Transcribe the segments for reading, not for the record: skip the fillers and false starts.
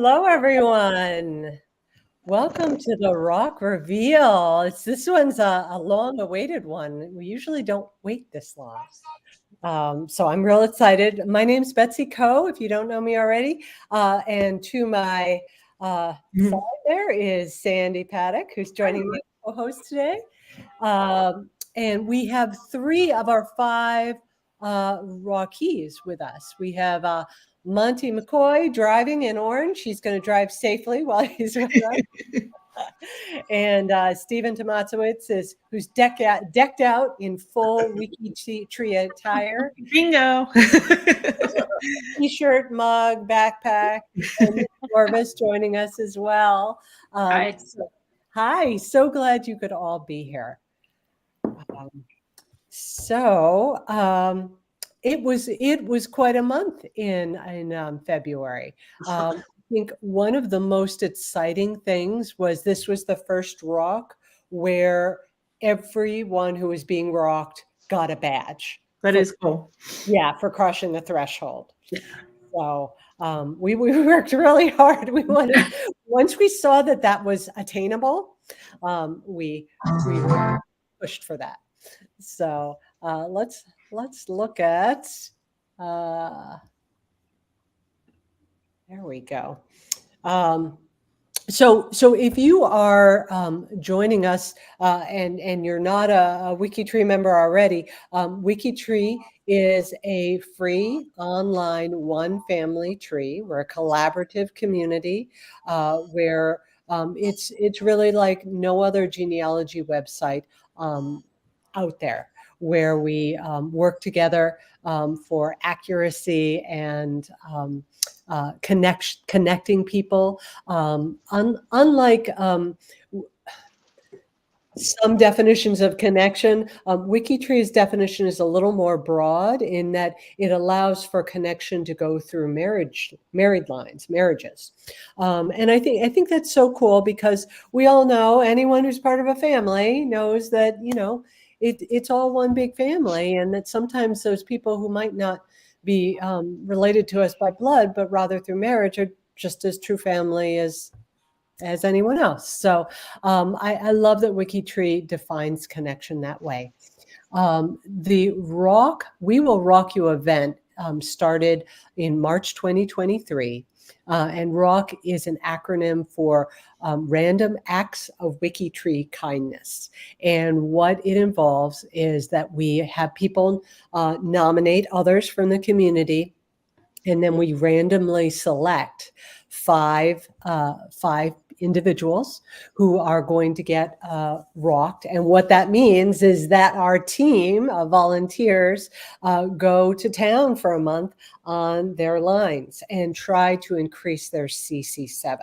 Hello, everyone. Welcome to the RAWK reveal. This one's a long-awaited one. We usually don't wait this long. So I'm real excited. My name's Betsy Coe, if you don't know me already. And to my side there is Sandy Paddock, who's joining me as co-host today. And we have 3 of our 5 RAWKees with us. We have Monty McCoy driving in orange. He's going to drive safely while he's with us. And Stephen Tomaszewicz who's decked out in full WikiTree attire. Bingo. T-shirt, mug, backpack, and Orvis joining us as well. Hi. Hi, so glad you could all be here. It was quite a month in February. I think one of the most exciting things was this was the first RAWK where everyone who was being RAWKed got a badge. That is cool. Yeah, for crushing the threshold. Yeah. So we worked really hard. We wanted once we saw that was attainable, we pushed for that. So let's look at. There we go. So if you are joining us and you're not a WikiTree member already, WikiTree is a free online one family tree. We're a collaborative community where it's really like no other genealogy website out there, where we work together for accuracy and connecting people. Unlike some definitions of connection, WikiTree's definition is a little more broad in that it allows for connection to go through marriages. And I think that's so cool because we all know, anyone who's part of a family knows that, it's all one big family, and that sometimes those people who might not be related to us by blood, but rather through marriage, are just as true family as anyone else. So I love that WikiTree defines connection that way. The RAWK, We Will RAWK You event started in March 2023. And RAWK is an acronym for Random Acts of WikiTree Kindness. And what it involves is that we have people nominate others from the community, and then we randomly select five individuals who are going to get RAWKed. And what that means is that our team of volunteers go to town for a month on their lines and try to increase their CC7.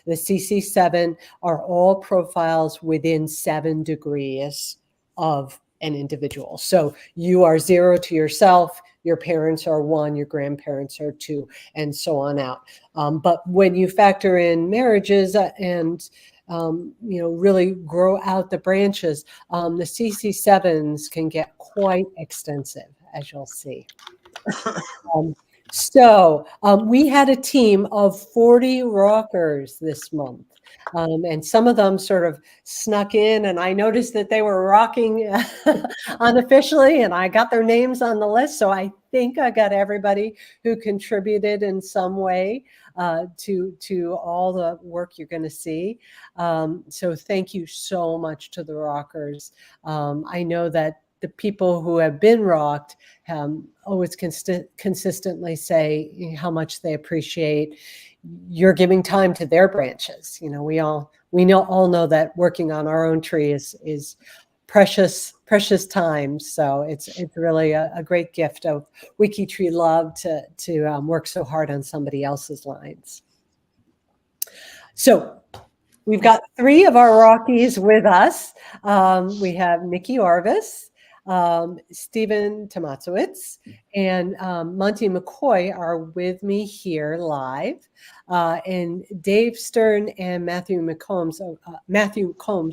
The CC7 are all profiles within 7 degrees of an individual. So you are 0 to yourself, your parents are 1, your grandparents are 2, and so on out. But when you factor in marriages and really grow out the branches, the CC7s can get quite extensive, as you'll see. So we had a team of 40 RAWKers this month. And some of them sort of snuck in, and I noticed that they were rocking unofficially, and I got their names on the list. So I think I got everybody who contributed in some way to all the work you're going to see. So thank you so much to the RAWKers. I know that the people who have been RAWKed always consistently say how much they appreciate you're giving time to their branches. We all know that working on our own tree is precious time. So it's really a great gift of WikiTree love to work so hard on somebody else's lines. So we've got 3 of our RAWKees with us. We have Nikki Orvis, Stephen Tomaszewicz, and Monty McCoy are with me here live. And Dave Stern and Matthew Combs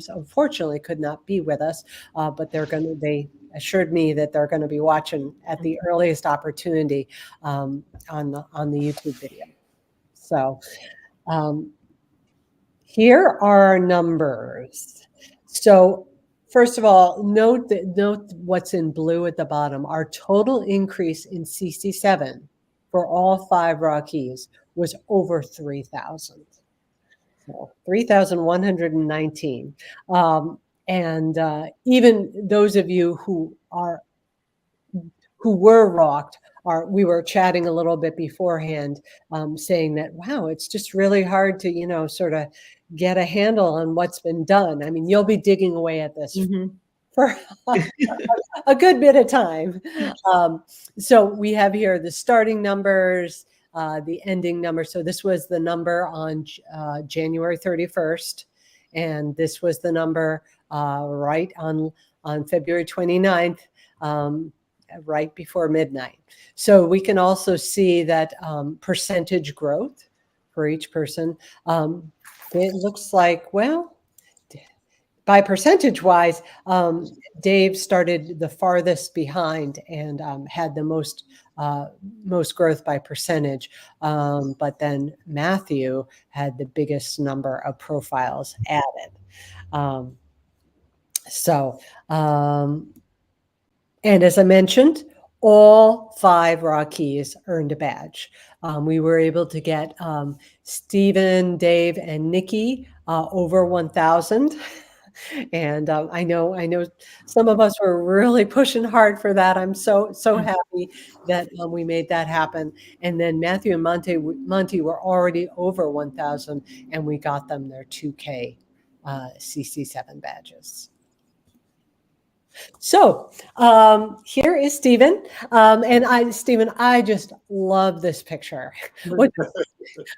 unfortunately could not be with us, but they assured me that they're going to be watching at the earliest opportunity on the YouTube video. So Here are our numbers. So first of all, note what's in blue at the bottom. Our total increase in CC7 for all 5 Rockies was over 3,000. So 3,119. And even those of you who were rocked, we were chatting a little bit beforehand, saying that, wow, it's just really hard to, sort of get a handle on what's been done. I mean, you'll be digging away at this for a good bit of time. So we have here the starting numbers, the ending number. So this was the number on January 31st. And this was the number right on February 29th. Right before midnight. So we can also see that percentage growth for each person. It looks like, well, by percentage wise, Dave started the farthest behind and had the most growth by percentage. But then Matthew had the biggest number of profiles added. And as I mentioned, all 5 Rockies earned a badge. We were able to get Stephen, Dave, and Nikki over 1,000. And I know some of us were really pushing hard for that. I'm so happy that we made that happen. And then Matthew and Monty were already over 1,000, and we got them their 2K CC7 badges. So here is Stephen. Stephen, I just love this picture.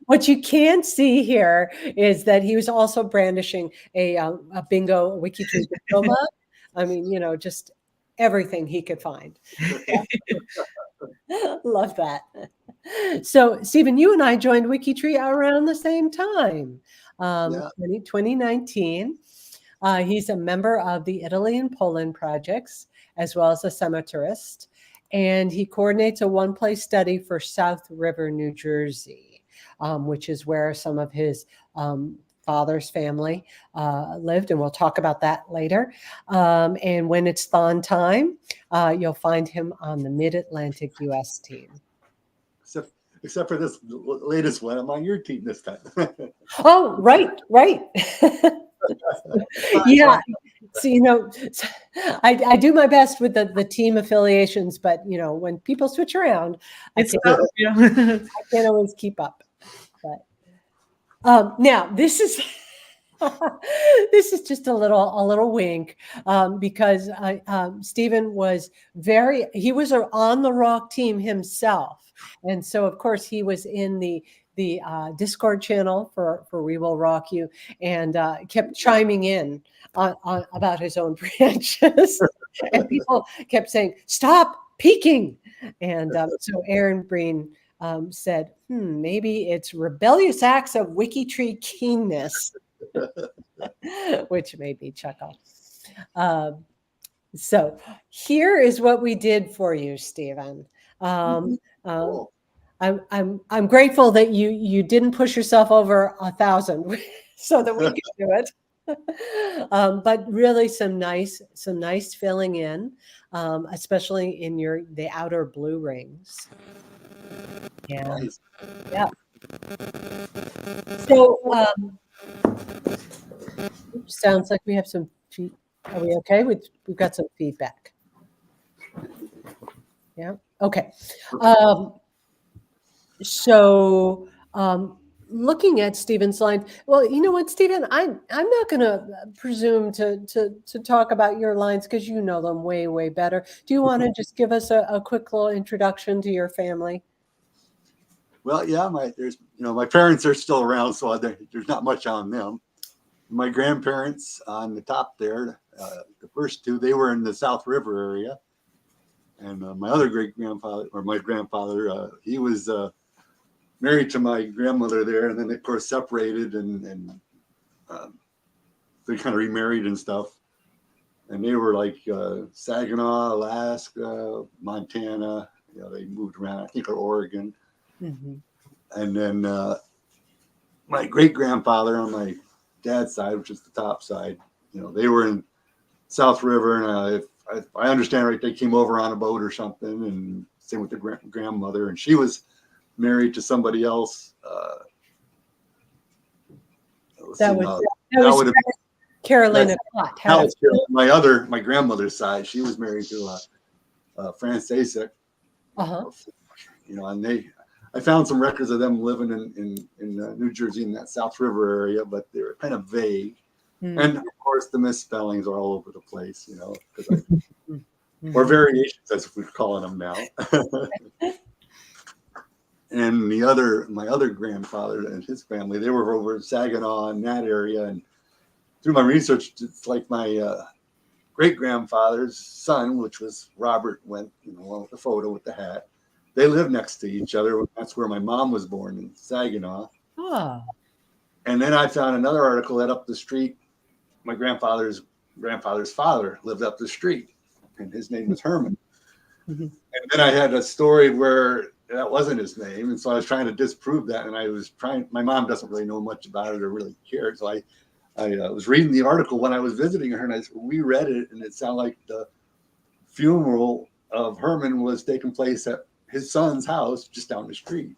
What you can't see here is that he was also brandishing a bingo WikiTree diploma. I mean, just everything he could find. Love that. So, Stephen, you and I joined WikiTree around the same time, 2019. He's a member of the Italy and Poland projects, as well as a cemeterist, and he coordinates a one-place study for South River, New Jersey, which is where some of his father's family lived, and we'll talk about that later. And when it's thon time, you'll find him on the Mid-Atlantic U.S. team. Except for this latest one, I'm on your team this time. Oh, right. Yeah. So, I do my best with the team affiliations, but when people switch around, I can't always keep up. But now this is this is just a little wink because Stephen was he was on the RAWK team himself, and so of course he was in the Discord channel for We Will Rock You, and kept chiming in on about his own branches, and people kept saying, "Stop peeking," and so Aaron Breen said, maybe it's rebellious acts of WikiTree keenness, which made me chuckle. So here is what we did for you, Stephen. Cool. I'm grateful that you didn't push yourself over 1,000 so that we could do it. But really some nice filling in, especially in the outer blue rings. Nice. Yeah. So sounds like we have some are we okay? We've got some feedback. Yeah. Okay. So looking at Stephen's line, well, you know what, Stephen, I'm not going to presume to talk about your lines because you know them way better. Do you want to just give us a quick little introduction to your family? Well, yeah, my parents are still around, so there's not much on them. My grandparents on the top there, the first two, they were in the South River area, and my other my grandfather, he was married to my grandmother there, and then they of course separated, and they kind of remarried and stuff. And they were like Saginaw, Alaska, Montana. They moved around. I think, or Oregon. Mm-hmm. And then my great grandfather on my dad's side, which is the top side, they were in South River, and if I understand right, they came over on a boat or something, and same with the grandmother, and she was married to somebody else. That was Carolina Cott. My grandmother's side, she was married to Francis. And I found some records of them living in New Jersey in that South River area, but they were kind of vague. And of course, the misspellings are all over the place, or variations, as we're calling them now. And my other grandfather and his family, they were over in Saginaw in that area. And through my research, it's like my great grandfather's son, which was Robert, went, along with the photo with the hat. They lived next to each other. That's where my mom was born, in Saginaw. Oh. And then I found another article that up the street, my grandfather's father lived up the street, and his name was Herman. And then I had a story where that wasn't his name, and so I was trying to disprove that. And my mom doesn't really know much about it or really cared, so I was reading the article when I was visiting her, and we read it, and it sounded like the funeral of Herman was taking place at his son's house just down the street.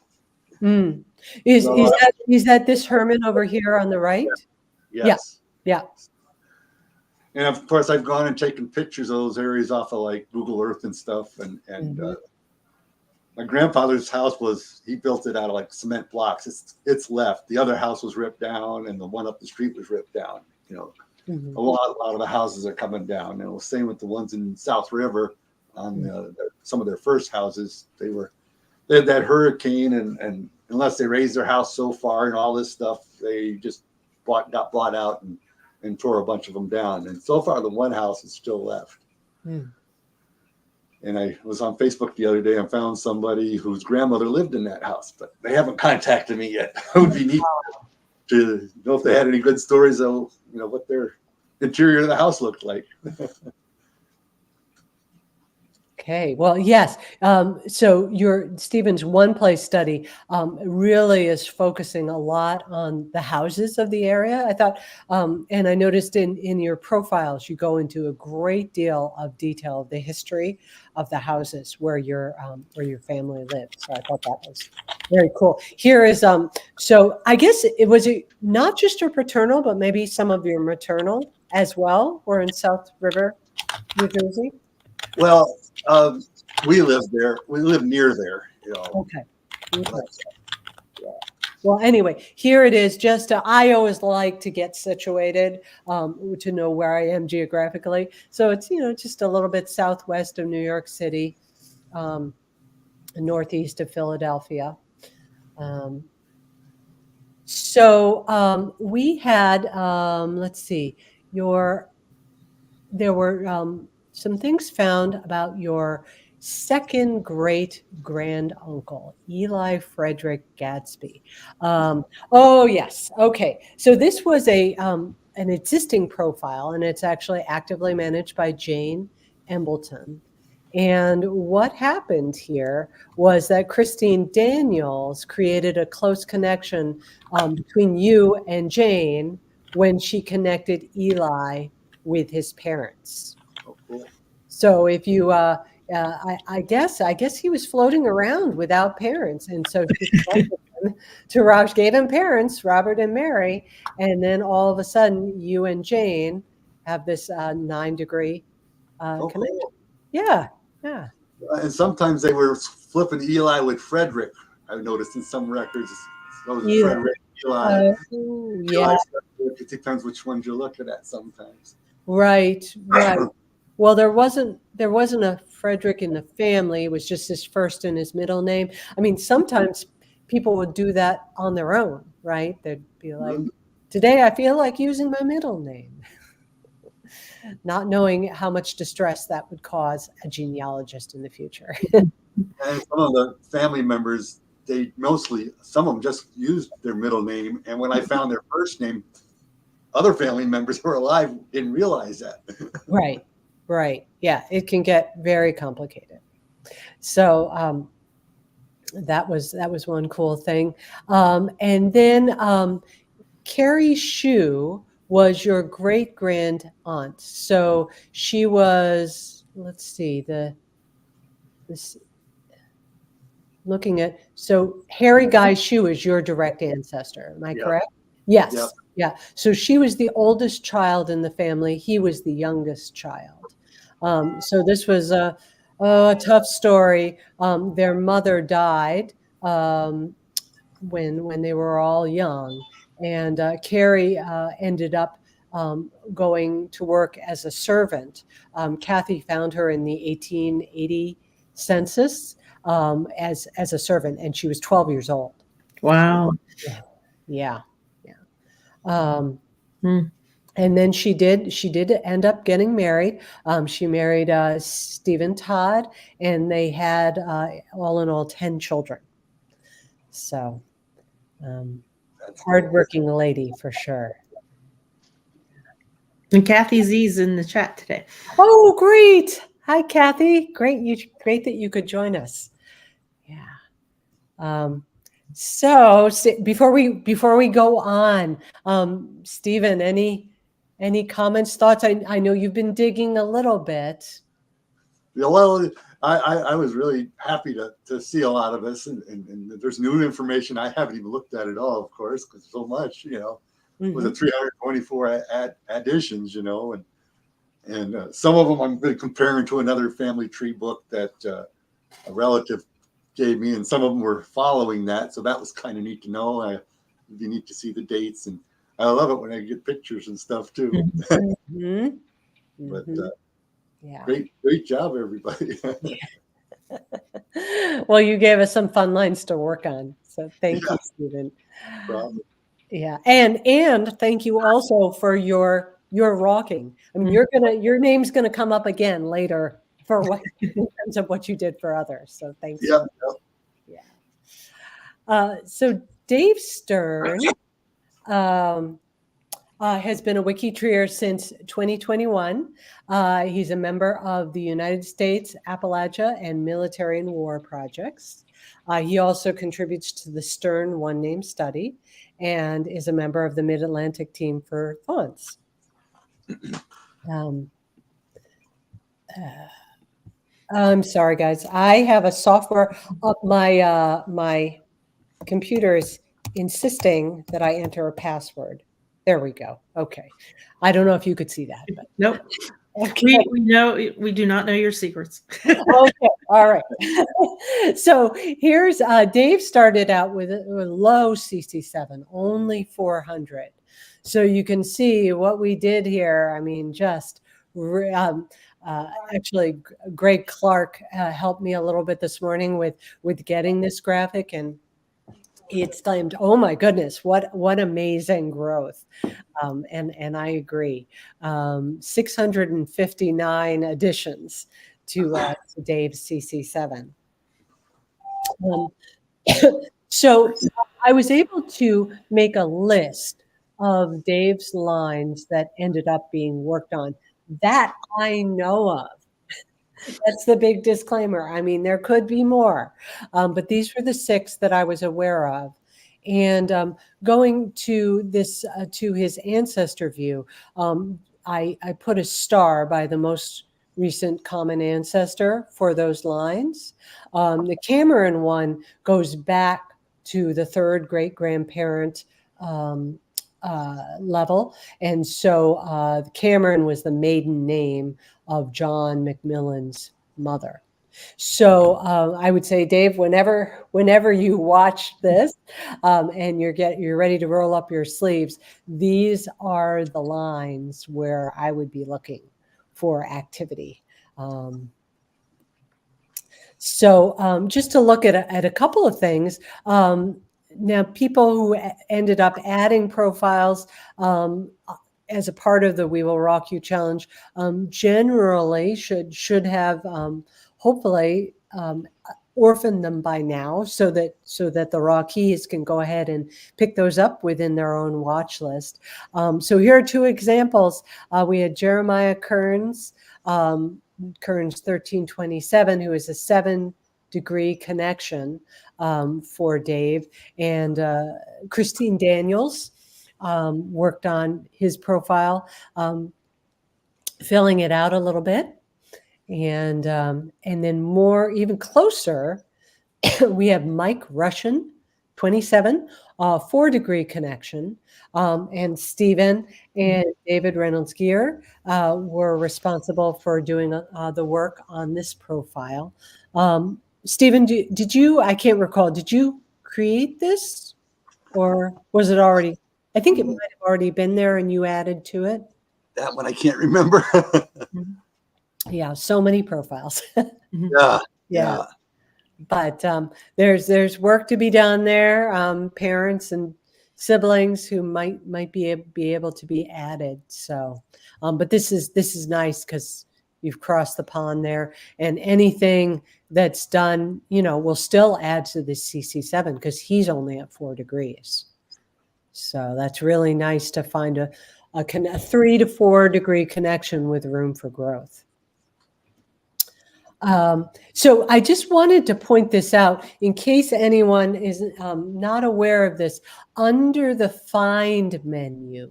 Is that this Herman over here on the right? Yes. Yeah. And of course, I've gone and taken pictures of those areas off of like Google Earth and stuff. And my grandfather's house he built it out of like cement blocks. It's left. The other house was ripped down, and the one up the street was ripped down. A lot of the houses are coming down. And the same with the ones in South River. On some of their first houses, they had that hurricane, and unless they raised their house so far and all this stuff, they just got bought out and tore a bunch of them down. And so far, the one house is still left. And I was on Facebook the other day and found somebody whose grandmother lived in that house, but they haven't contacted me yet. It would be neat to know if they had any good stories of what their interior of the house looked like. Okay, well, yes. So your Stephen's one place study really is focusing a lot on the houses of the area. I thought, and I noticed in your profiles, you go into a great deal of detail of the history of the houses where your family lived. So I thought that was very cool. Here is so I guess it was not just your paternal, but maybe some of your maternal as well were in South River, New Jersey. Well, we live there. We live near there. Okay. Yeah. Well, anyway, here it is. Just I always like to get situated to know where I am geographically. So it's just a little bit southwest of New York City, northeast of Philadelphia. So we had let's see, there were some things found about your second great grand uncle, Eli Frederick Gadsby. Oh yes, okay. So this was an existing profile, and it's actually actively managed by Jane Embleton. And what happened here was that Christine Daniels created a close connection between you and Jane when she connected Eli with his parents. So if you, I guess he was floating around without parents, and so she gave him parents, Robert and Mary, and then all of a sudden, you and Jane have this 9-degree connection. Cool. Yeah. And sometimes they were flipping Eli with Frederick. I've noticed in some records. Frederick, Eli. Yeah. It depends which ones you're looking at sometimes. Right. Well, there wasn't a Frederick in the family. It was just his first and his middle name. I mean, sometimes people would do that on their own, right? They'd be like, today I feel like using my middle name, not knowing how much distress that would cause a genealogist in the future. And some of the family members, some of them just used their middle name. And when I found their first name, other family members who were alive didn't realize that. Right. Yeah, it can get very complicated. So that was one cool thing. And then Carrie Shue was your great grand aunt. So she was, let's see, looking at, so Harry Guy Shue is your direct ancestor. Am I correct? Yes. Yep. Yeah. So she was the oldest child in the family. He was the youngest child. So this was a tough story. Their mother died when they were all young, and Carrie ended up going to work as a servant. Kathy found her in the 1880 census as a servant, and she was 12 years old. Wow. Yeah. And then she did end up getting married. She married Stephen Todd, and they had all in all 10 children. So hardworking lady for sure. And Kathy Z's in the chat today. Oh, great! Hi, Kathy. Great that you could join us. Yeah. So before we go on, Stephen, any comments, thoughts? I know you've been digging a little bit. Yeah, well, I was really happy to see a lot of this, and there's new information I haven't even looked at at all, of course, because so much, with the 324 additions, and some of them I'm comparing to another family tree book that a relative gave me, and some of them were following that, so that was kind of neat to know. It'd be neat to see the dates, and I love it when I get pictures and stuff too. But yeah, great job, everybody. Well, you gave us some fun lines to work on, so thank you, Stephen. Problem. Yeah, and thank you also for your rocking. I mean, your name's gonna come up again later for what in terms of what you did for others. So thanks. Yep. Yeah. So Dave Stern has been a WikiTreeer since 2021. He's a member of the United States Appalachia and Military and War Projects. He also contributes to the Stern One Name Study and is a member of the Mid-Atlantic team for Fawns. I'm sorry, guys. I have a software up my my computer is insisting that I enter a password. There we go. Okay. I don't know if you could see that. But. Nope. Okay. We do not know your secrets. Okay. All right. So here's Dave started out with a low CC7, only 400. So you can see what we did here. I mean, just actually, Greg Clark helped me a little bit this morning with getting this graphic, and he exclaimed, "Oh my goodness, what amazing growth!" And I agree. 659 additions to Dave's CC7. So I was able to make a list of Dave's lines that ended up being worked on that I know of. That's the big disclaimer. I mean, there could be more, but these were the 6 that I was aware of. And going to this to his ancestor view, I put a star by the most recent common ancestor for those lines. The Cameron one goes back to the 3rd great grandparent level, and so Cameron was the maiden name of John McMillan's mother. So I would say, Dave, whenever you watch this and you're ready to roll up your sleeves, these are the lines where I would be looking for activity. So just to look at a couple of things. Now, people who ended up adding profiles as a part of the We Will Rock You challenge generally should have hopefully orphaned them by now, so that the Rockies can go ahead and pick those up within their own watch list. So here are 2 examples. We had Jeremiah Kearns, Kearns 1327, who is a 7 degree connection for Dave. And Christine Daniels worked on his profile, filling it out a little bit. And then more, even closer, we have Mike Russian, 27, 4-degree connection. And Stephen and David Reynolds Gear were responsible for doing the work on this profile. Stephen, did you, I can't recall, did you create this or was it already, I think it might have already been there and you added to it? That one I can't remember. Yeah, so many profiles. Yeah. But there's work to be done there. Parents and siblings who might be able to be added. So, but this is nice because you've crossed the pond there, and anything that's done, will still add to the CC7 because he's only at 4 degrees. So that's really nice to find a 3 to 4 degree connection with room for growth. So I just wanted to point this out in case anyone is not aware of this. Under the Find menu,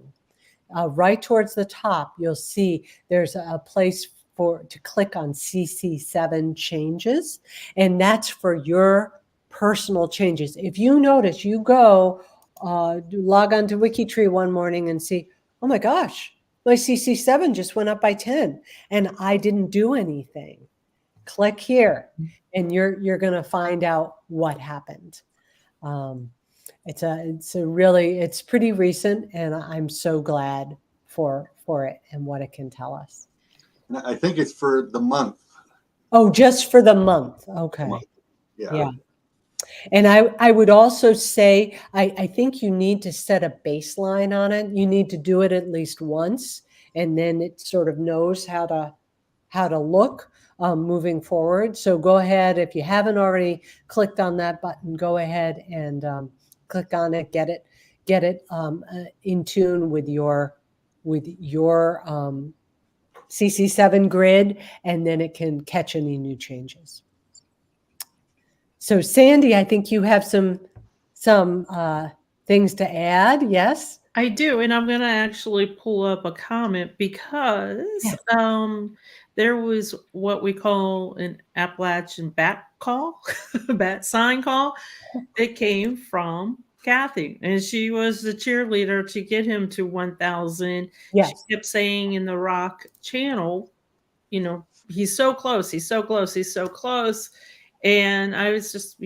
right towards the top, you'll see there's a place to click on CC7 changes, and that's for your personal changes. If you notice, you go log on to WikiTree one morning and see, oh my gosh, my CC7 just went up by 10 and I didn't do anything. Click here and you're going to find out what happened. It's pretty recent, and I'm so glad for it and what it can tell us. I think it's for the month. Oh, just for the month. Okay. Yeah. And I would also say, I think you need to set a baseline on it. You need to do it at least once, and then it sort of knows how to look moving forward. So go ahead, if you haven't already clicked on that button, go ahead and click on it, get it in tune with your CC7 grid, and then it can catch any new changes. So Sandy, I think you have some things to add. Yes, I do, and I'm going to actually pull up a comment because there was what we call an Appalachian bat call, bat sign call that came from Kathy, and she was the cheerleader to get him to 1,000. yes. She kept saying in the RAWK channel, he's so close, he's so close, he's so close. And I was just,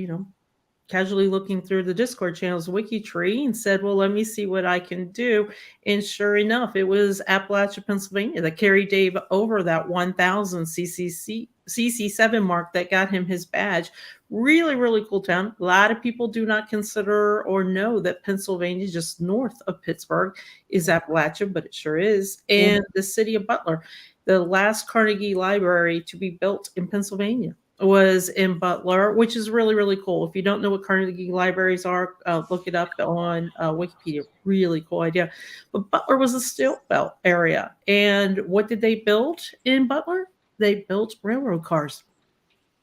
casually looking through the Discord channel's WikiTree and said, well, let me see what I can do. And sure enough, it was Appalachia, Pennsylvania that carried Dave over that 1,000 CC7 mark that got him his badge. Really, really cool town. A lot of people do not consider or know that Pennsylvania, just north of Pittsburgh, is Appalachia, but it sure is. And the city of Butler, the last Carnegie Library to be built in Pennsylvania, was in Butler, which is really, really cool. If you don't know what Carnegie Libraries are, look it up on Wikipedia. Really cool idea. But Butler was a steel belt area. And what did they build in Butler? They built railroad cars.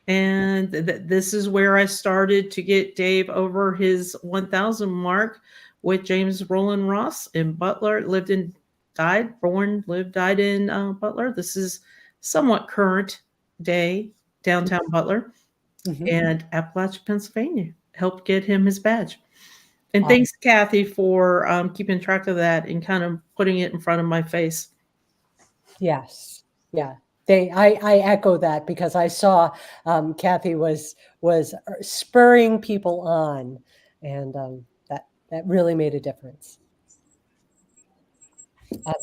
And this is where I started to get Dave over his 1,000 mark with James Roland Ross in Butler. Died in Butler. This is somewhat current day. Downtown Butler, and Appalachia, Pennsylvania helped get him his badge. And thanks, Kathy, for keeping track of that and kind of putting it in front of my face. Yes, yeah. I echo that because I saw Kathy was spurring people on, and that really made a difference.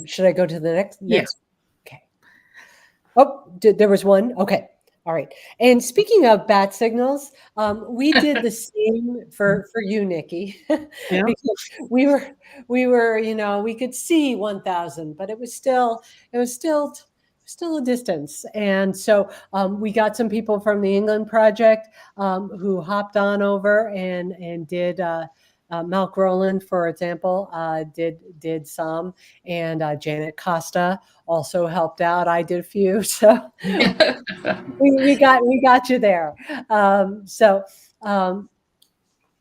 Should I go to the next? Yes. Okay. Oh, there was one. Okay. All right. And speaking of bat signals, we did the same for you, Nikki, because we were, we could see 1,000, but it was still a distance. And so we got some people from the England project who hopped on over and did Malk Rowland, for example, did some, and Janet Costa also helped out. I did a few, so we got you there.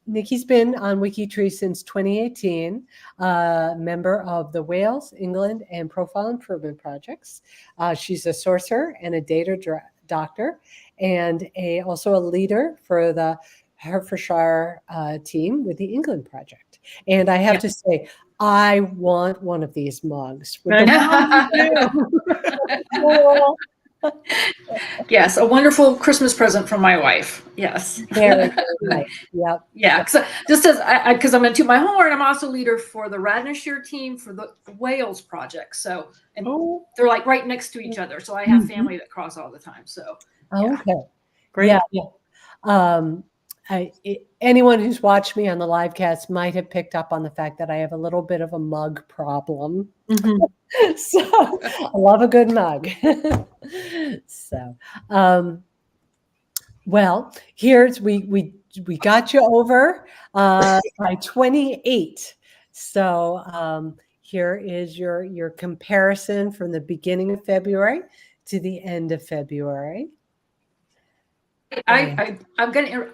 Nikki's been on WikiTree since 2018, member of the Wales, England, and Profile Improvement Projects. She's a sourcer and a data doctor, and also a leader for the Hertfordshire team with the England project. And I have to say, I want one of these mugs. Yes, a wonderful Christmas present from my wife. Yes. Very, very nice. Yep. Yeah, just as because I'm going to toot my horn, I'm also leader for the Radnorshire team for the Wales project. So, and they're like right next to each other. So I have family that cross all the time. So, okay, Great. Yeah. Anyone who's watched me on the LiveCasts might have picked up on the fact that I have a little bit of a mug problem. So I love a good mug. So, well, here's we got you over by 28. So here is your comparison from the beginning of February to the end of February. I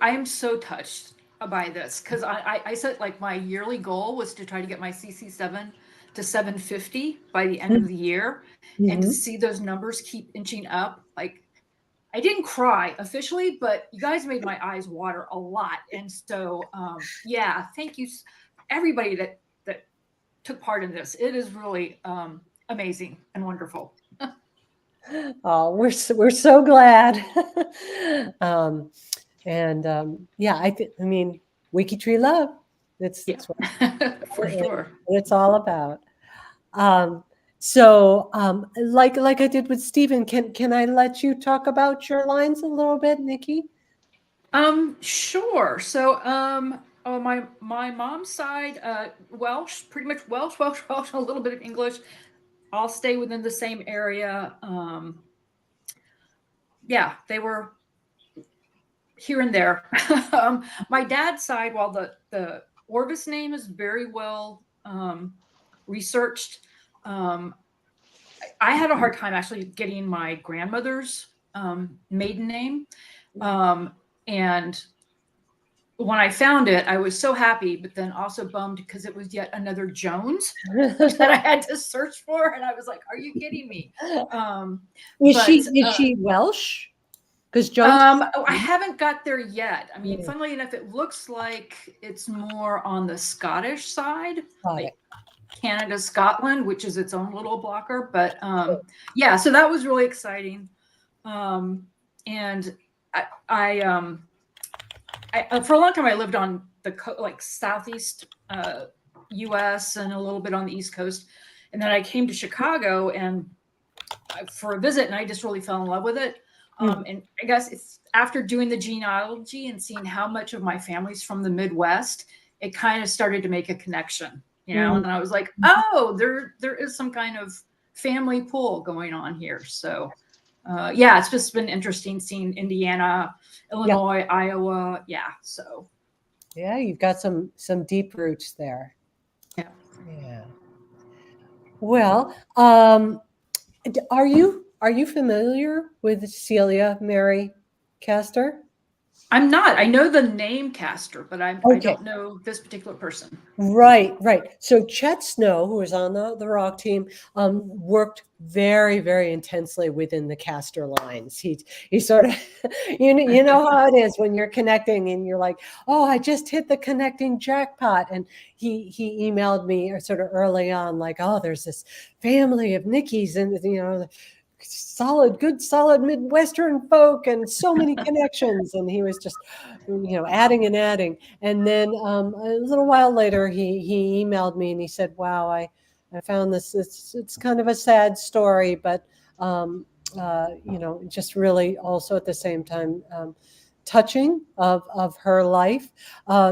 am so touched by this because I said like my yearly goal was to try to get my CC7 to 750 by the end of the year, and to see those numbers keep inching up. Like, I didn't cry officially, but you guys made my eyes water a lot. And so, yeah, thank you everybody that took part in this. It is really amazing and wonderful. Oh, we're so glad. Yeah, I mean, WikiTree love. That's what for sure. It's all about. Like I did with Stephen, can I let you talk about your lines a little bit, Nikki? Sure. So, my mom's side, Welsh, pretty much Welsh, a little bit of English. I'll stay within the same area. Yeah, they were here and there. My dad's side, while the Orvis name is very well researched, I had a hard time actually getting my grandmother's maiden name. And when I found it, I was so happy, but then also bummed because it was yet another Jones that I had to search for. And I was like, are you kidding me? Is she Welsh? Because Jones, I haven't got there yet. I mean, funnily enough, it looks like it's more on the Scottish side, like Canada, Scotland, which is its own little blocker. But yeah, so that was really exciting. And I for a long time I lived on the like southeast U.S. and a little bit on the East Coast, and then I came to Chicago and for a visit, and I just really fell in love with it. And I guess it's after doing the genealogy and seeing how much of my family's from the Midwest, it kind of started to make a connection, you know. And I was like, oh, there is some kind of family pool going on here. So yeah, it's just been interesting seeing Indiana, Illinois, Iowa. Yeah. So yeah, you've got some deep roots there. Yeah. Yeah. Well, are you familiar with Celia Mary Castor? I'm not. I know the name Castor, but I don't know this particular person. Right. So Chet Snow, who was on the RAWK team, worked very, very intensely within the Castor lines. He sort of, you know how it is when you're connecting and you're like, oh, I just hit the connecting jackpot. And he emailed me sort of early on, like, oh, there's this family of Nickies and, you know, good solid Midwestern folk and so many connections. And he was just, you know, adding. And then a little while later, he emailed me and he said, wow, I found this, it's kind of a sad story, but, you know, just really also at the same time, touching of her life.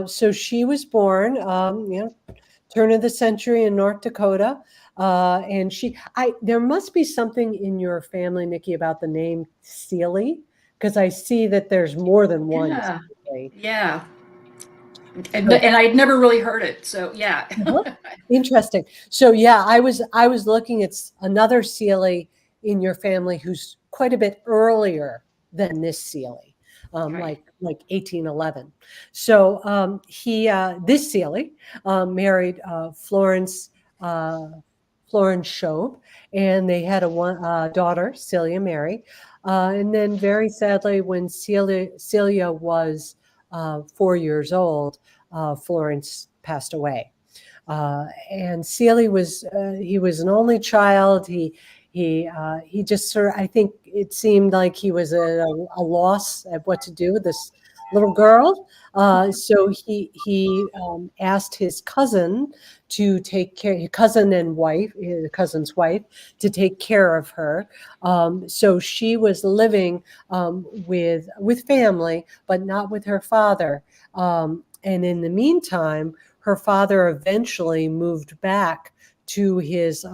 So she was born, you know, turn of the century in North Dakota. And there must be something in your family, Nikki, about the name Seeley, because I see that there's more than one. Yeah. And I'd never really heard it. So yeah. Interesting. So yeah, I was looking at another Sealy in your family who's quite a bit earlier than this Sealy, like 1811. So this Sealy married Florence Shobe, and they had a daughter, Celia Mary. And then very sadly, when Celia was 4 years old, Florence passed away. And Sealy was he was an only child. He just sort of, I think it seemed like he was at a loss at what to do with this little girl. So he asked his cousin to take care, his cousin's wife, to take care of her. So she was living with family, but not with her father. And in the meantime, her father eventually moved back to his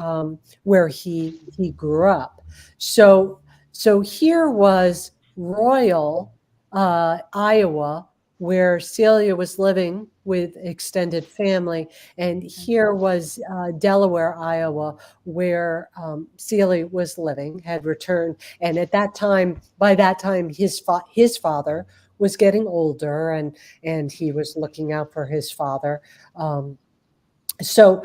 where he grew up. So here was Royal, Iowa, where Celia was living with extended family, and here was Delaware, Iowa, where Celia was living, had returned, and at that time, by that time, his father was getting older, and he was looking out for his father. So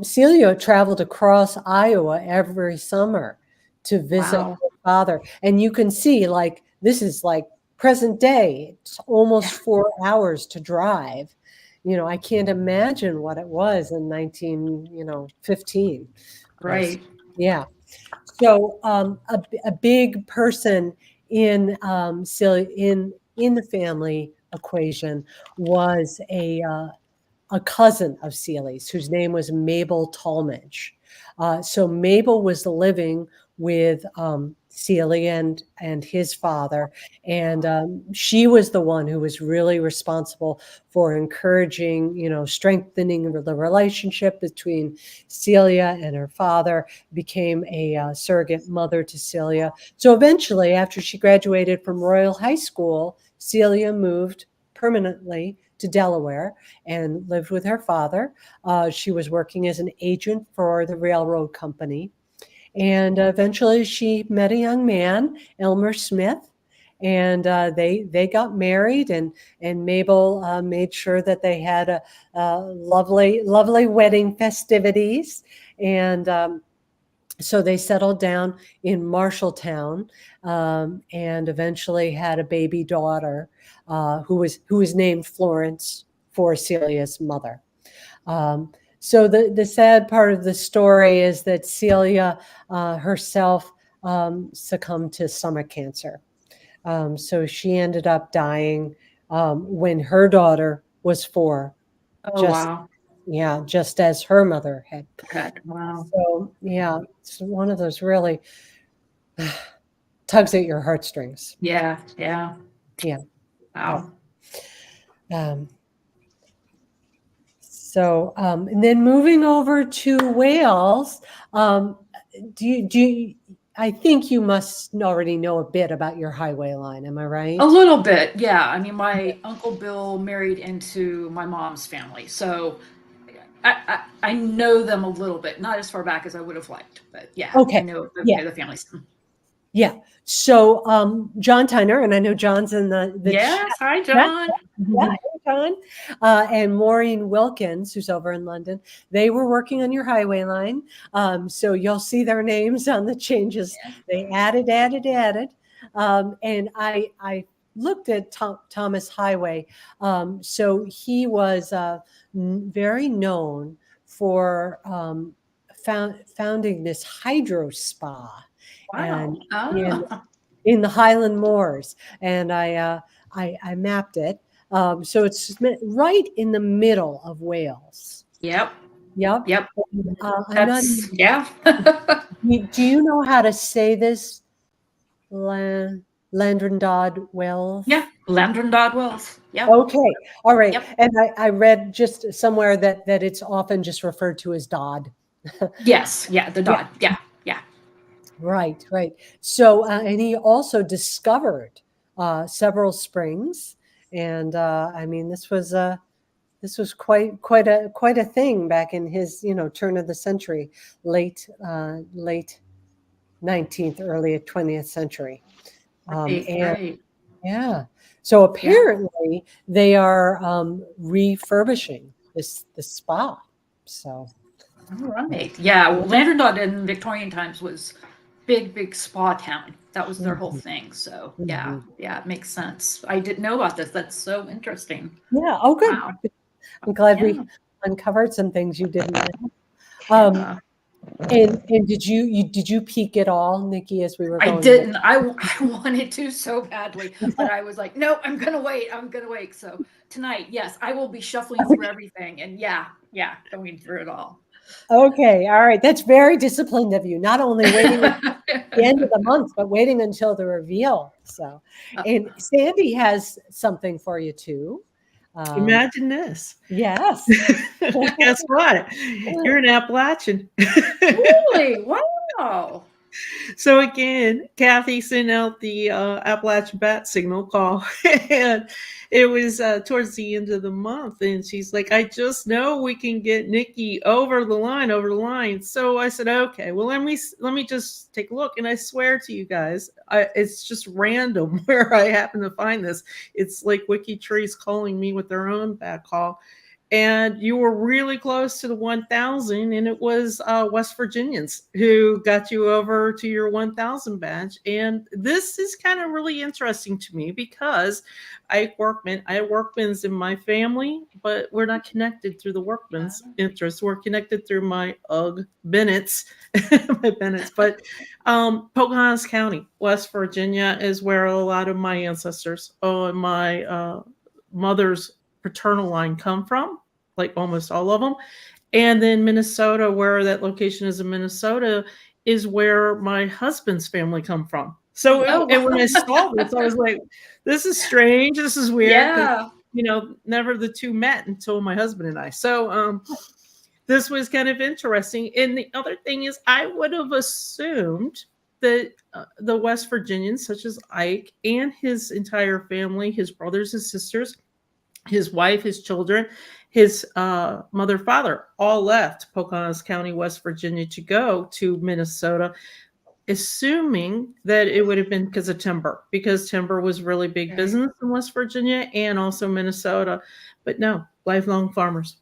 Celia traveled across Iowa every summer to visit her father. And you can see, like, this is like present day. It's almost 4 hours to drive. I can't imagine what it was in 1915. Right. Yeah. So a big person in Celia, in the family equation was a cousin of Celia's whose name was Mabel Talmadge. So Mabel was living with Celia and his father, and she was the one who was really responsible for encouraging, strengthening the relationship between Celia and her father, became a surrogate mother to Celia. So eventually, after she graduated from Royal High School, Celia moved permanently to Delaware and lived with her father. She was working as an agent for the railroad company. And eventually she met a young man, Elmer Smith, and they got married, and Mabel made sure that they had a lovely wedding festivities. And so they settled down in Marshalltown, and eventually had a baby daughter who was named Florence for Celia's mother. So the sad part of the story is that Celia herself succumbed to stomach cancer. So she ended up dying when her daughter was 4. Oh, wow. Yeah, just as her mother had. Wow. So yeah, it's one of those really tugs at your heartstrings. Yeah. Yeah. Wow. So and then moving over to Wales, do you I think you must already know a bit about your highway line, am I right? A little bit, yeah. I mean, my Uncle Bill married into my mom's family, so I know them a little bit, not as far back as I would have liked, but yeah, Okay. I know the families. Yeah. So John Tyner, and I know John's in the Yes. chat. Hi, John. Yeah, hey, John. And Maureen Wilkins, who's over in London, they were working on your highway line. So you'll see their names on the changes. They added. And I looked at Thomas Highway. So he was very known for founding this hydro spa. Wow. And in the Highland Moors, and I mapped it. So it's right in the middle of Wales. Yep. I'm That's, yeah. Do you know how to say this? Landrindod Wells? Yeah, Landrindod Wells. Yeah. Okay. All right. Yep. And I read just somewhere that it's often just referred to as Dodd. Yes. Yeah. The Dodd. Yeah. Right. So, and he also discovered several springs, and I mean, this was this was quite a thing back in his, turn of the century, late 19th, early 20th century. Right, And right. yeah, so apparently they are refurbishing this spa. So All right. Yeah, well, Landerdot in Victorian times was big spa town. That was their whole thing. So yeah, it makes sense. I didn't know about this. That's so interesting. yeah, oh good. Wow. I'm glad Yeah. we uncovered some things you didn't know. Yeah. And did you peek at all, Nikki, as we were I going? didn't. I wanted to so badly, but I was like, no, I'm gonna wait. I'm gonna wait. So tonight, yes, I will be shuffling through everything, and going through it all. Okay, all right. That's very disciplined of you. Not only waiting at the end of the month, but waiting until the reveal. So, and Sandy has something for you too. Imagine this. Yes. Guess what? You're an Appalachian. Really? Wow. So again, Kathy sent out the Appalachian bat signal call, and it was towards the end of the month, and she's like, "I just know we can get Nikki over the line." So I said, "Okay, well let me just take a look." And I swear to you guys, it's just random where I happen to find this. It's like WikiTree's calling me with their own bat call. And you were really close to the 1,000, and it was West Virginians who got you over to your 1,000 badge. And this is kind of really interesting to me because I have workmans in my family, but we're not connected through the workman's interests. We're connected through my Bennett's, But Pocahontas County, West Virginia, is where a lot of my ancestors, and my mother's paternal line come from, like almost all of them. And then Minnesota, where that location is in Minnesota, is where my husband's family come from. So and when I saw this, I was like, this is strange. This is weird. Yeah. Never the two met until my husband and I. So this was kind of interesting. And the other thing is, I would have assumed that the West Virginians, such as Ike and his entire family, his brothers, his sisters, his wife, his children, his mother, father, all left Pocahontas County, West Virginia to go to Minnesota, assuming that it would have been because timber was really big business in West Virginia and also Minnesota. But no, lifelong farmers.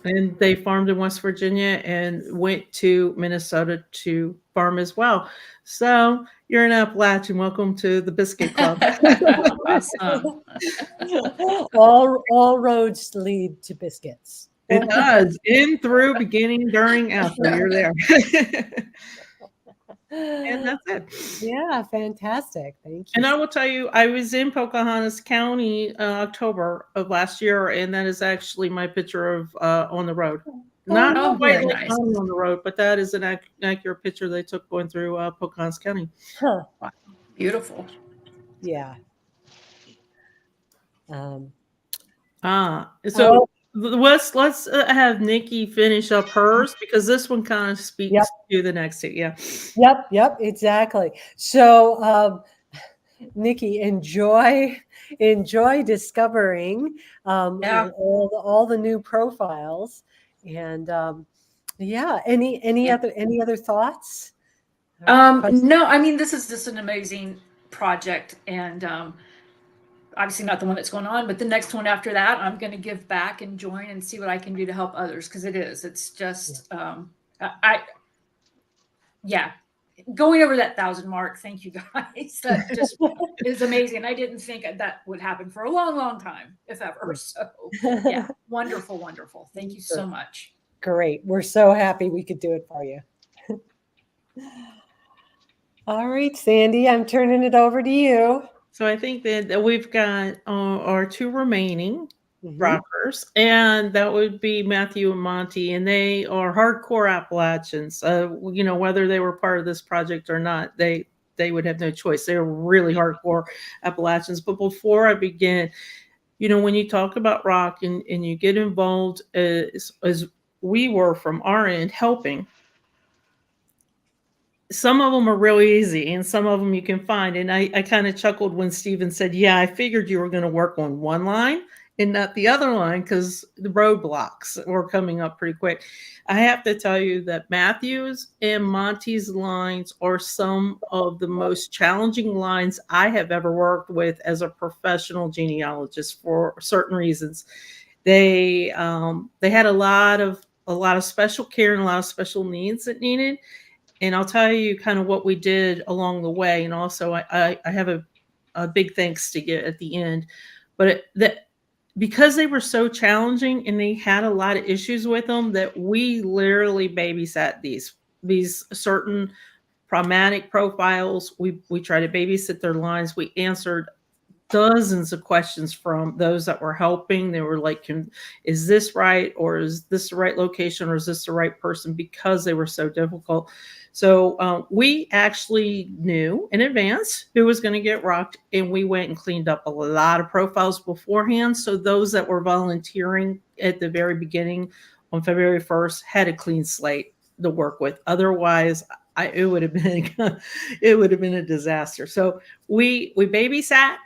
And they farmed in West Virginia and went to Minnesota to farm as well. So you're an Appalachian. Welcome to the Biscuit Club. Awesome. All roads lead to biscuits. It does. In, through, beginning, during, after. You're there. And that's it. Yeah, fantastic. Thank you. And I will tell you, I was in Pocahontas County October of last year, and that is actually my picture of on the road. Not quite nice. on the road, but that is an accurate picture they took going through Pocahontas County. Huh. Wow. Beautiful. Yeah. So let's have Nikki finish up hers because this one kind of speaks to the next two. Yeah. Yep, exactly. So Nikki, enjoy discovering all the new profiles. And any other thoughts? No, I mean, this is just an amazing project, and obviously not the one that's going on, but the next one after that, I'm going to give back and join and see what I can do to help others, because it's just going over that 1,000 mark. Thank you guys. That just is amazing. I didn't think that would happen for a long time, if ever. So yeah, wonderful. Thank you so much. Great. We're so happy we could do it for you. All right, Sandy, I'm turning it over to you. So I think that we've got our two remaining rockers, and that would be Matthew and Monty, and they are hardcore Appalachians. Whether they were part of this project or not, they would have no choice. They're really hardcore Appalachians. But before I begin, when you talk about RAWK and you get involved as we were from our end helping, some of them are real easy and some of them you can find. And I kind of chuckled when Stephen said, yeah, I figured you were going to work on one line and not the other line because the roadblocks were coming up pretty quick. I have to tell you that Matthew's and Monty's lines are some of the most challenging lines I have ever worked with as a professional genealogist for certain reasons. They had a lot of special care and a lot of special needs that needed. And I'll tell you kind of what we did along the way. And also I have a big thanks to get at the end. But because they were so challenging and they had a lot of issues with them, that we literally babysat these certain problematic profiles. We tried to babysit their lines. We answered dozens of questions from those that were helping. They were like, is this right? Or is this the right location? Or is this the right person? Because they were so difficult. So we actually knew in advance who was going to get rocked, and we went and cleaned up a lot of profiles beforehand. So those that were volunteering at the very beginning on February 1st had a clean slate to work with. Otherwise, it would have been a disaster. So we babysat,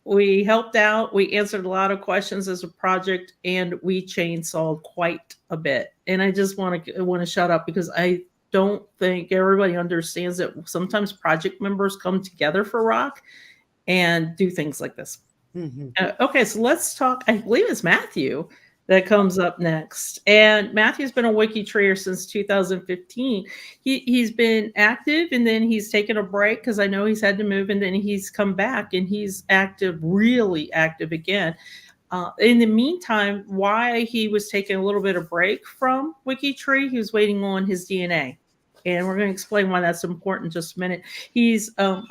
we helped out, we answered a lot of questions as a project, and we chainsawed quite a bit. And I just want to shut up because I don't think everybody understands that sometimes project members come together for RAWK and do things like this. Mm-hmm. Okay, so let's talk. I believe it's Matthew that comes up next. And Matthew's been a WikiTreeer since 2015. He's been active, and then he's taken a break because I know he's had to move, and then he's come back and he's active, really active again. In the meantime, why he was taking a little bit of break from WikiTree, he was waiting on his DNA. And we're going to explain why that's important in just a minute. He's a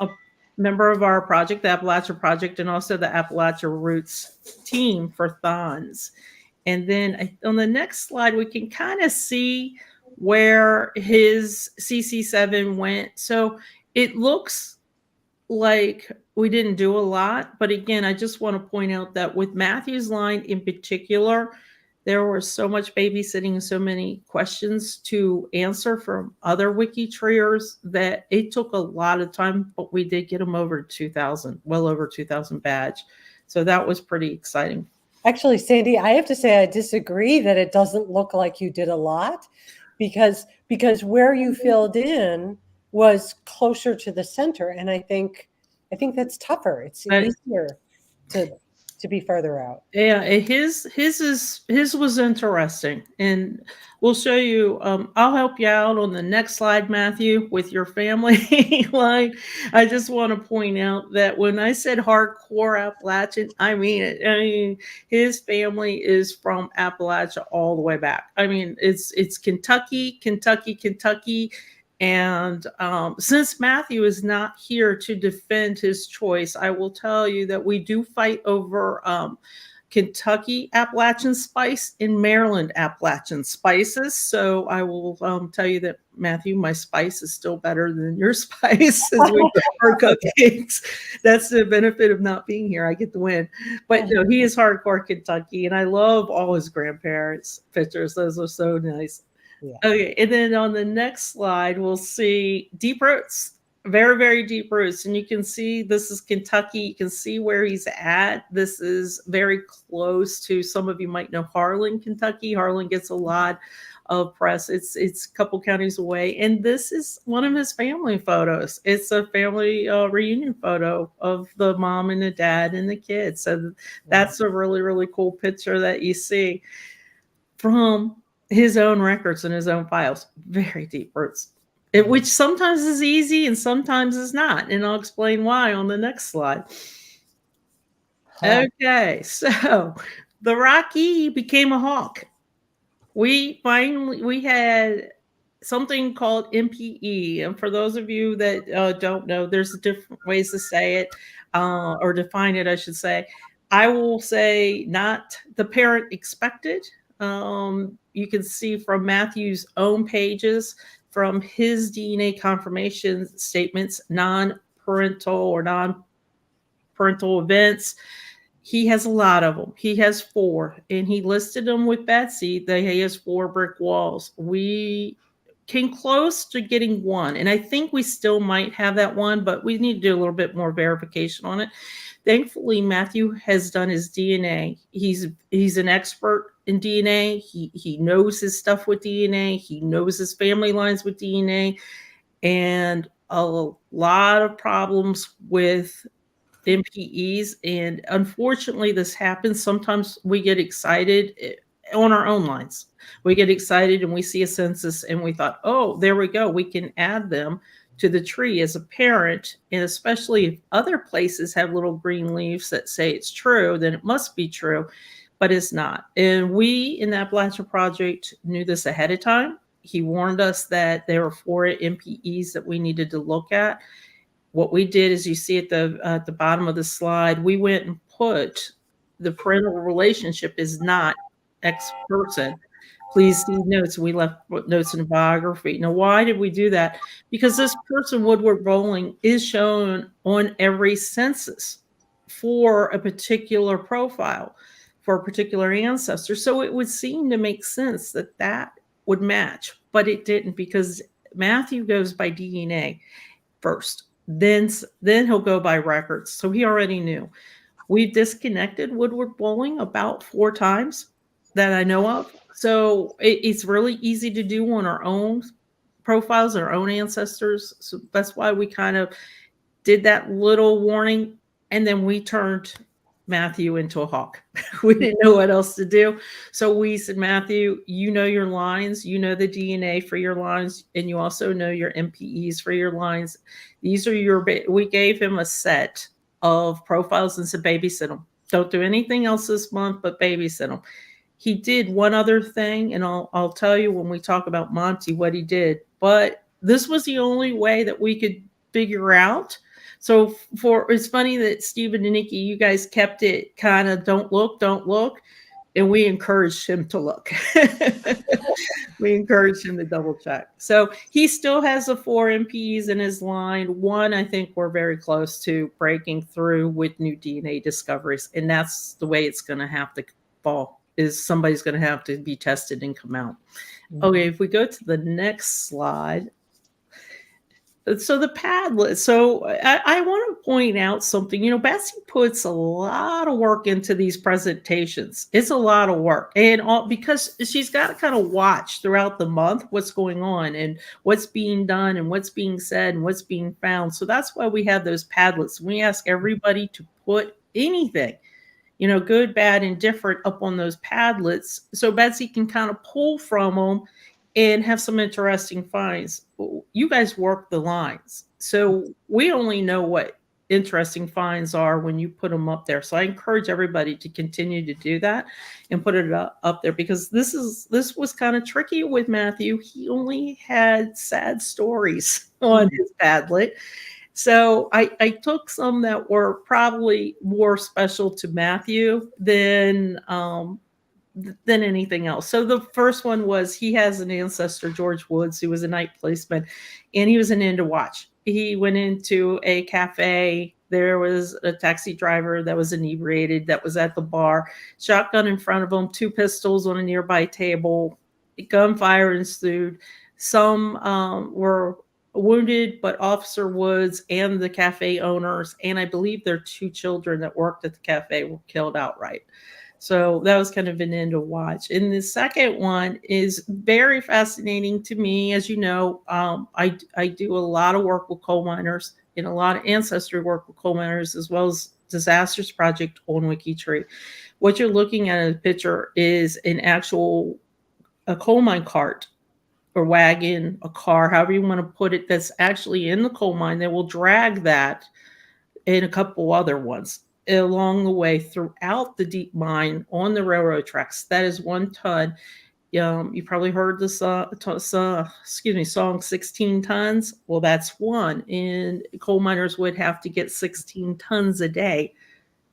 member of our project, the Appalachia Project, and also the Appalachia Roots team for Thons. And then on the next slide, we can kind of see where his CC7 went. So it looks like we didn't do a lot. But again, I just want to point out that with Matthew's line in particular, there was so much babysitting and so many questions to answer from other WikiTreeers that it took a lot of time, but we did get them over 2,000, well over 2,000 badge. So that was pretty exciting. Actually, Sandy, I have to say I disagree that it doesn't look like you did a lot, because where you filled in was closer to the center, and I think that's tougher. It's easier to be further out. Yeah, his was interesting, and we'll show you. I'll help you out on the next slide, Matthew, with your family line. I just want to point out that when I said hardcore Appalachian, I mean it. I mean, his family is from Appalachia all the way back. I mean, it's Kentucky. And since Matthew is not here to defend his choice, I will tell you that we do fight over Kentucky Appalachian spice and Maryland Appalachian spices. So I will tell you that, Matthew, my spice is still better than your spice as we for cupcakes. That's the benefit of not being here. I get the win. But no, he is hardcore Kentucky, and I love all his grandparents' pictures. Those are so nice. Yeah. Okay, and then on the next slide, we'll see deep roots, very, very deep roots. And you can see this is Kentucky. You can see where he's at. This is very close to, some of you might know Harlan, Kentucky. Harlan gets a lot of press. It's a couple counties away. And this is one of his family photos. It's a family reunion photo of the mom and the dad and the kids. So that's a really, really cool picture that you see from his own records and his own files. Very deep roots, which sometimes is easy and sometimes is not. And I'll explain why on the next slide. Okay, so the Rocky became a hawk. We had something called MPE. And for those of you that don't know, there's different ways to say it or define it, I should say. I will say not the parent expected. You can see from Matthew's own pages, from his DNA confirmation statements, non-parental or non-parental events. He has a lot of them. He has 4, and he listed them with Betsy. He has 4 brick walls. We came close to getting one. And I think we still might have that one, but we need to do a little bit more verification on it. Thankfully, Matthew has done his DNA. He's an expert in DNA. He knows his stuff with DNA. He knows his family lines with DNA. And a lot of problems with MPEs. And unfortunately, this happens. Sometimes we get excited on our own lines. We get excited and we see a census and we thought, oh, there we go. We can add them to the tree as a parent. And especially if other places have little green leaves that say it's true, then it must be true, but it's not. And we in the Appalachia Project knew this ahead of time. He warned us that there were 4 MPEs that we needed to look at. What we did is, you see at the bottom of the slide, we went and put the parental relationship is not X person. Please see notes. We left notes in the biography. Now, why did we do that? Because this person, Woodward Bowling, is shown on every census for a particular profile, for a particular ancestor. So it would seem to make sense that that would match, but it didn't, because Matthew goes by DNA first. Then he'll go by records. So he already knew. We've disconnected Woodward Bowling about 4 times that I know of. So it's really easy to do on our own profiles, our own ancestors. So that's why we kind of did that little warning. And then we turned Matthew into a hawk. We didn't know what else to do. So we said, Matthew, you know your lines, you know the DNA for your lines, and you also know your MPEs for your lines. These are we gave him a set of profiles and said, babysit them. Don't do anything else this month, but babysit them. He did one other thing, and I'll tell you when we talk about Monty what he did, but this was the only way that we could figure out. So it's funny that Stephen and Nikki, you guys kept it kind of don't look, and we encouraged him to look. We encouraged him to double check. So he still has the 4 MPs in his line. One, I think we're very close to breaking through with new DNA discoveries, and that's the way it's going to have to fall, is somebody's going to have to be tested and come out. Okay, if we go to the next slide. So the Padlet. So I want to point out something. You know, Betsy puts a lot of work into these presentations. It's a lot of work, and because she's got to kind of watch throughout the month what's going on and what's being done and what's being said and what's being found. So that's why we have those Padlets. We ask everybody to put anything, you know, good, bad, and different up on those Padlets, so Betsy can kind of pull from them and have some interesting finds. You guys work the lines, so we only know what interesting finds are when you put them up there. So I encourage everybody to continue to do that and put it up there, because this was kind of tricky with Matthew. He only had sad stories on his Padlet. So I took some that were probably more special to Matthew than anything else. So the first one was, he has an ancestor, George Woods, who was a night policeman, and he was an end to watch. He went into a cafe. There was a taxi driver that was inebriated that was at the bar, shotgun in front of him, 2 pistols on a nearby table, gunfire ensued. Some were wounded, but Officer Woods and the cafe owners, and I believe their 2 children that worked at the cafe, were killed outright. So that was kind of an end to watch. And the second one is very fascinating to me. As you know, I do a lot of work with coal miners and a lot of ancestry work with coal miners, as well as Disasters Project on WikiTree. What you're looking at in the picture is a coal mine cart or wagon, a car, however you want to put it, that's actually in the coal mine. They will drag that and a couple other ones along the way throughout the deep mine on the railroad tracks. That is 1 ton. You probably heard the song 16 tons. Well, that's one. And coal miners would have to get 16 tons a day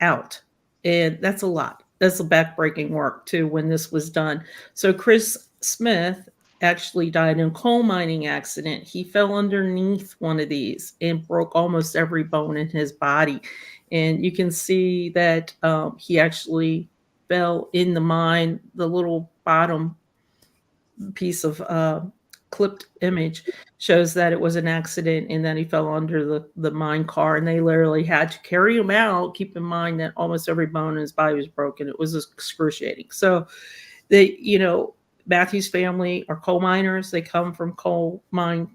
out. And that's a lot. That's a backbreaking work too when this was done. So Chris Smith actually died in a coal mining accident. He fell underneath one of these and broke almost every bone in his body. And you can see that he actually fell in the mine, the little bottom piece of clipped image shows that it was an accident and that he fell under the mine car, and they literally had to carry him out. Keep in mind that almost every bone in his body was broken. It was excruciating. So Matthew's family are coal miners. They come from coal mine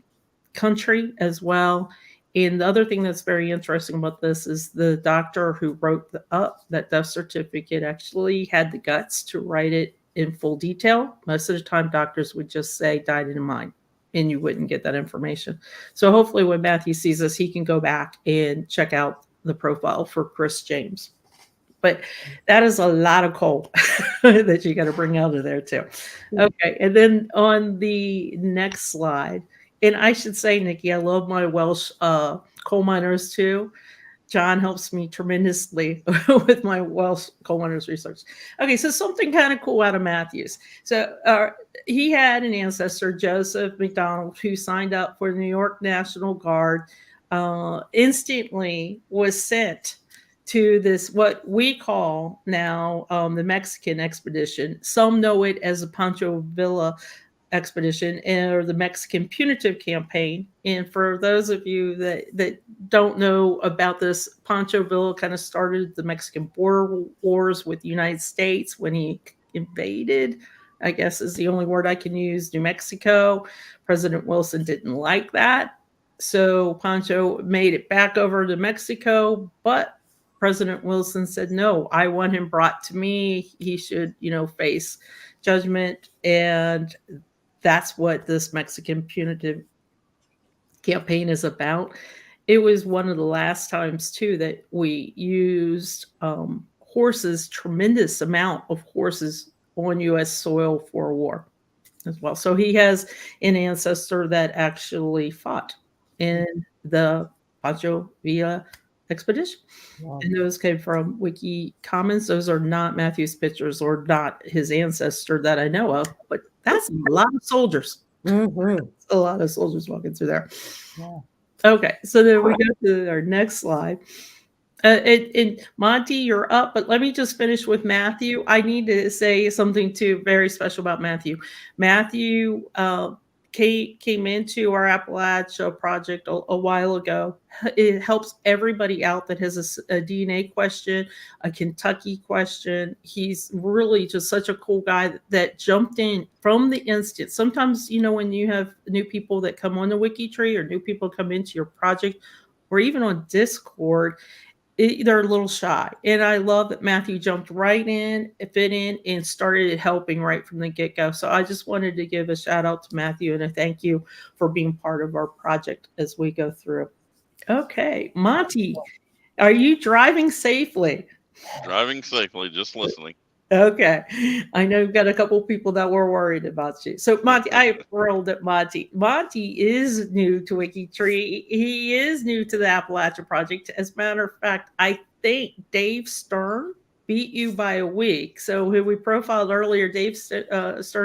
country as well. And the other thing that's very interesting about this is the doctor who wrote up that death certificate actually had the guts to write it in full detail. Most of the time, doctors would just say died in a mine, and you wouldn't get that information. So hopefully when Matthew sees this, he can go back and check out the profile for Chris James. But that is a lot of coal that you got to bring out of there too. Okay, and then on the next slide, and I should say, Nikki, I love my Welsh coal miners too. John helps me tremendously with my Welsh coal miners research. Okay, so something kind of cool out of Matthews. So he had an ancestor, Joseph McDonald, who signed up for the New York National Guard, instantly was sent to this, what we call now the Mexican expedition. Some know it as the Pancho Villa expedition or the Mexican punitive campaign. And for those of you that don't know about this, Pancho Villa kind of started the Mexican border wars with the United States when he invaded, I guess is the only word I can use, New Mexico. President Wilson didn't like that. So Pancho made it back over to Mexico, but President Wilson said, no, I want him brought to me. He should, face judgment. And that's what this Mexican punitive campaign is about. It was one of the last times, too, that we used horses, tremendous amount of horses on U.S. soil for a war as well. So he has an ancestor that actually fought in the Pancho Villa expedition. Wow. And those came from Wiki Commons. Those are not Matthew's pictures or not his ancestor that I know of, but that's a lot of soldiers. Mm-hmm. A lot of soldiers walking through there. Yeah. Okay, so then we go to our next slide. And Monty, you're up, but let me just finish with Matthew. I need to say something too very special about Matthew. Matthew came into our Appalachia project a while ago. It helps everybody out that has a DNA question, a Kentucky question. He's really just such a cool guy that jumped in from the instant. Sometimes, when you have new people that come on the WikiTree or new people come into your project or even on Discord, they're a little shy. And I love that Matthew jumped right in, fit in, and started helping right from the get-go. So I just wanted to give a shout out to Matthew and a thank you for being part of our project as we go through. Okay, Monty, are you driving safely? Driving safely, just listening. Okay. I know you've got a couple people that were worried about you. So Monty, I am thrilled at Monty. Monty is new to WikiTree. He is new to the Appalachia Project. As a matter of fact, I think Dave Stern beat you by a week. So who we profiled earlier, Dave Stern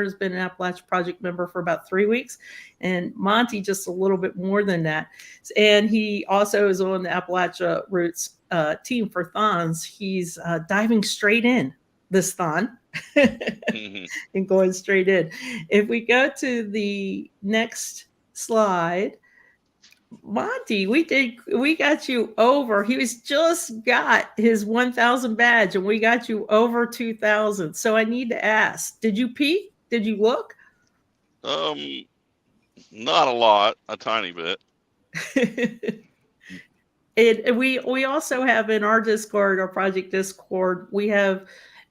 has been an Appalachia Project member for about 3 weeks, and Monty just a little bit more than that. And he also is on the Appalachia Roots team for Thons. He's diving straight in this thon and going straight in. If we go to the next slide, Monty, we got you over. He was just got his 1,000 badge and we got you over 2,000. So I need to ask, did you peek? Did you look? Not a lot, a tiny bit. And we also have in our Discord, our project Discord, we have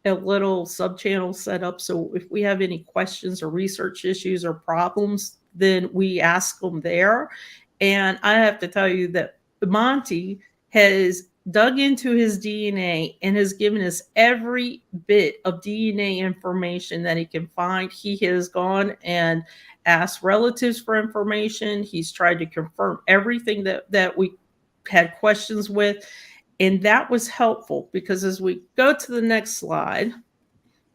a little sub channel set up. So if we have any questions or research issues or problems, then we ask them there. And I have to tell you that Monty has dug into his DNA and has given us every bit of DNA information that he can find. He has gone and asked relatives for information. He's tried to confirm everything that we had questions with. And that was helpful because as we go to the next slide,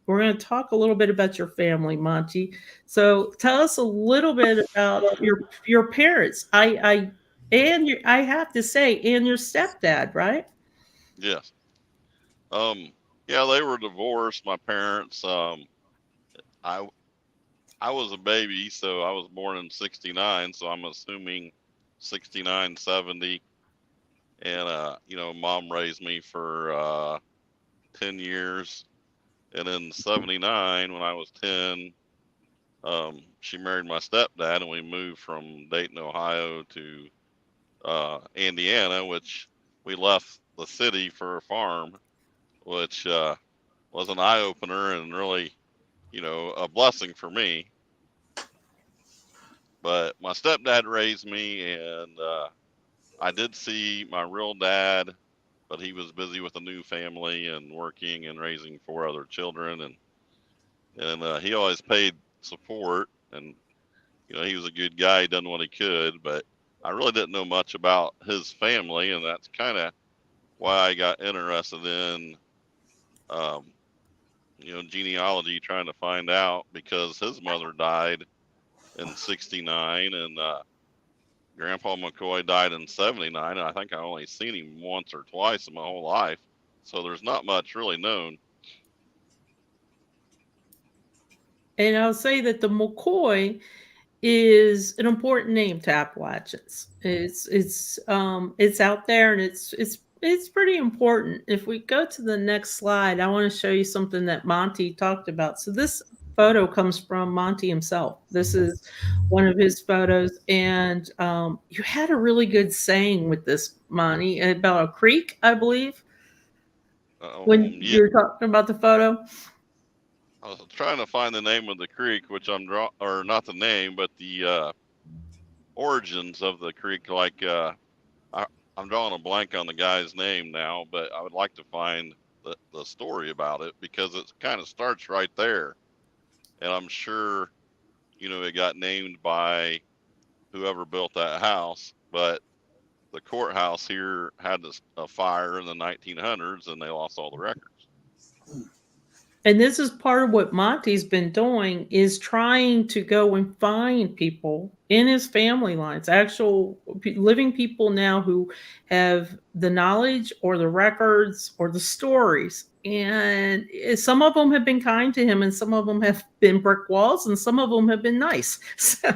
we're going to talk a little bit about your family, Monty. So tell us a little bit about your parents. I have to say, and your stepdad, right? Yes. Yeah, they were divorced. My parents. I was a baby, so I was born in 69, so I'm assuming 69, 70. And, mom raised me for 10 years. And in 79, when I was 10, she married my stepdad, and we moved from Dayton, Ohio to Indiana, which we left the city for a farm, which was an eye opener and really, a blessing for me. But my stepdad raised me, and I did see my real dad, but he was busy with a new family and working and raising 4 other children, and he always paid support, and he was a good guy. He done what he could, but I really didn't know much about his family, and that's kind of why I got interested in, genealogy, trying to find out, because his mother died in 69, and Grandpa McCoy died in 79, and I think I only seen him once or twice in my whole life, so there's not much really known. And I'll say that the McCoy is an important name to Appalachians. It's out there, and it's pretty important. If we go to the next slide, I want to show you something that Monty talked about. So this photo comes from Monty himself. This is one of his photos, and you had a really good saying with this, Monty, about a creek, I believe, when you were talking about the photo. I was trying to find the name of the creek, which or not the name, but the origins of the creek. Like, I'm drawing a blank on the guy's name now, but I would like to find the story about it, because it kind of starts right there. And I'm sure, it got named by whoever built that house, but the courthouse here had a fire in the 1900s, and they lost all the records. And this is part of what Monty's been doing, is trying to go and find people in his family lines, actual living people now who have the knowledge or the records or the stories. And some of them have been kind to him, and some of them have been brick walls, and some of them have been nice. So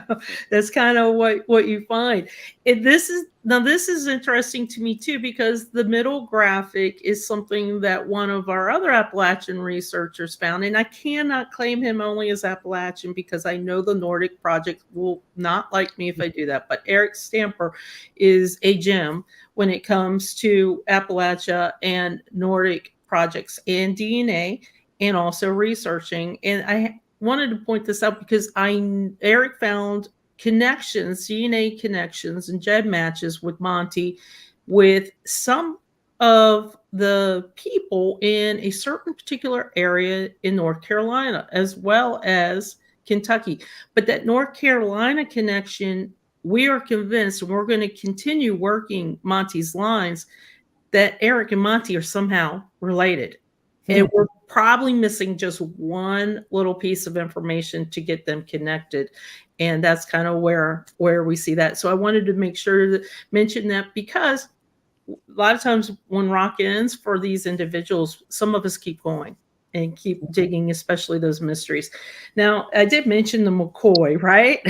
that's kind of what you find. This is interesting to me too, because the middle graphic is something that one of our other Appalachian researchers found, and I cannot claim him only as Appalachian, because I know the Nordic Project will not like me if I do that. But Eric Stamper is a gem when it comes to Appalachia and Nordic projects and DNA, and also researching. And I wanted to point this out because Eric found connections, DNA connections and gem matches with Monty, with some of the people in a certain particular area in North Carolina, as well as Kentucky. But that North Carolina connection, we are convinced, and we're going to continue working Monty's lines, that Eric and Monty are somehow related. And we're probably missing just one little piece of information to get them connected. And that's kind of where we see that. So I wanted to make sure to mention that, because a lot of times when RAWK ends for these individuals, some of us keep going and keep digging, especially those mysteries. Now, I did mention the McCoy, right?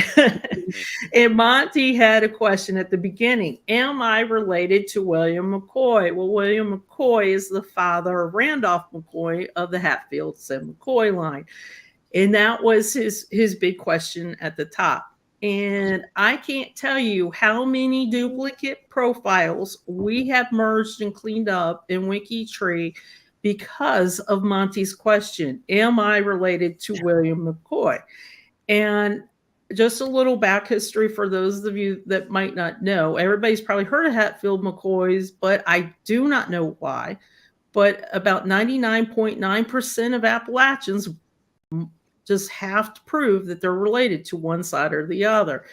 And Monty had a question at the beginning. Am I related to William McCoy? Well, William McCoy is the father of Randolph McCoy of the Hatfields and McCoy line. And that was his big question at the top. And I can't tell you how many duplicate profiles we have merged and cleaned up in WikiTree because of Monty's question, am I related to William McCoy? And just a little back history for those of you that might not know. Everybody's probably heard of Hatfield McCoys, but I do not know why. But about 99.9% of Appalachians just have to prove that they're related to one side or the other.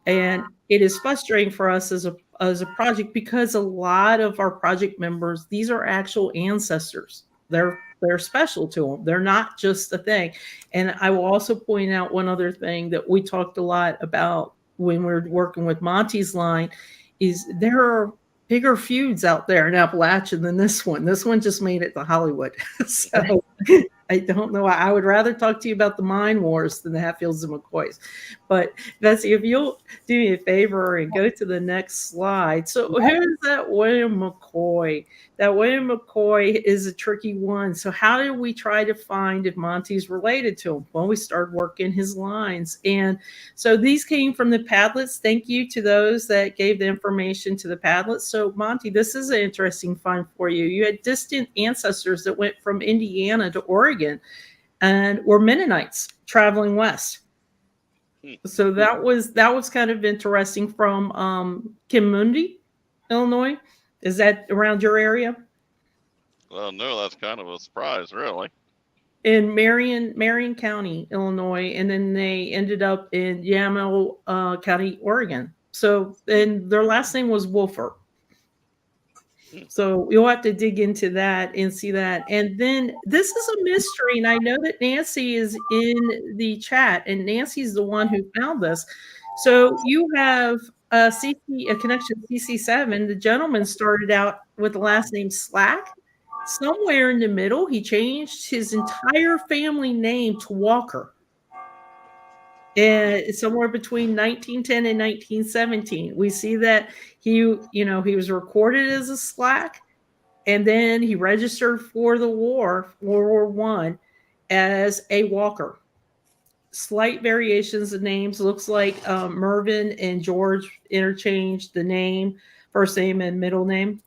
And it is frustrating for us as a project, because a lot of our project members, these are actual ancestors. They're special to them. They're not just a thing. And I will also point out one other thing that we talked a lot about when we're working with Monty's line, is there are bigger feuds out there in Appalachia than this one. This one just made it to Hollywood. So I don't know. I would rather talk to you about the mine wars than the Hatfields and McCoys. But Betsy, if you'll do me a favor and go to the next slide. So who's that William McCoy? That William McCoy is a tricky one. So how did we try to find if Monty's related to him? Well, we started working his lines. And so these came from the Padlets. Thank you to those that gave the information to the Padlets. So Monty, this is an interesting find for you. You had distant ancestors that went from Indiana to Oregon and were Mennonites traveling west. So that was kind of interesting from Kimundi, Illinois. Is that around your area? Well, no, that's kind of a surprise, really. In Marion County, Illinois, and then they ended up in Yamhill County, Oregon. So, and their last name was Wolfer. So you'll have to dig into that and see that. And then this is a mystery, and I know that Nancy is in the chat, and Nancy's the one who found this. So you have a connection CC7. The gentleman started out with the last name Slack. Somewhere in the middle, he changed his entire family name to Walker. And somewhere between 1910 and 1917, we see that he was recorded as a Slack, and then he registered for the war, World War I, as a Walker. Slight variations of names. Looks like Mervyn and George interchanged the name, first name and middle name.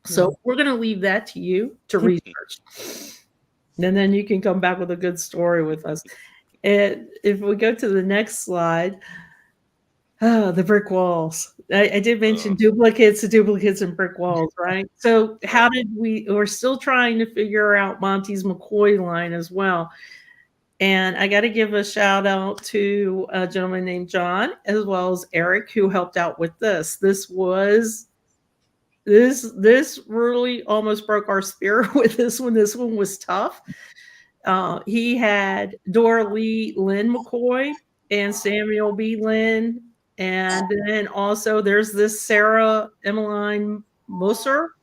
So we're going to leave that to you to research. And then you can come back with a good story with us. And if we go to the next slide, the brick walls. I did mention duplicates and brick walls, right? So how did we're still trying to figure out Monty's McCoy line as well. And I got to give a shout out to a gentleman named John, as well as Eric, who helped out with this. This really almost broke our spirit with this one. This one was tough. He had Dora Lee Lynn McCoy and Samuel B. Lynn. And then also there's this Sarah Emmeline Musser.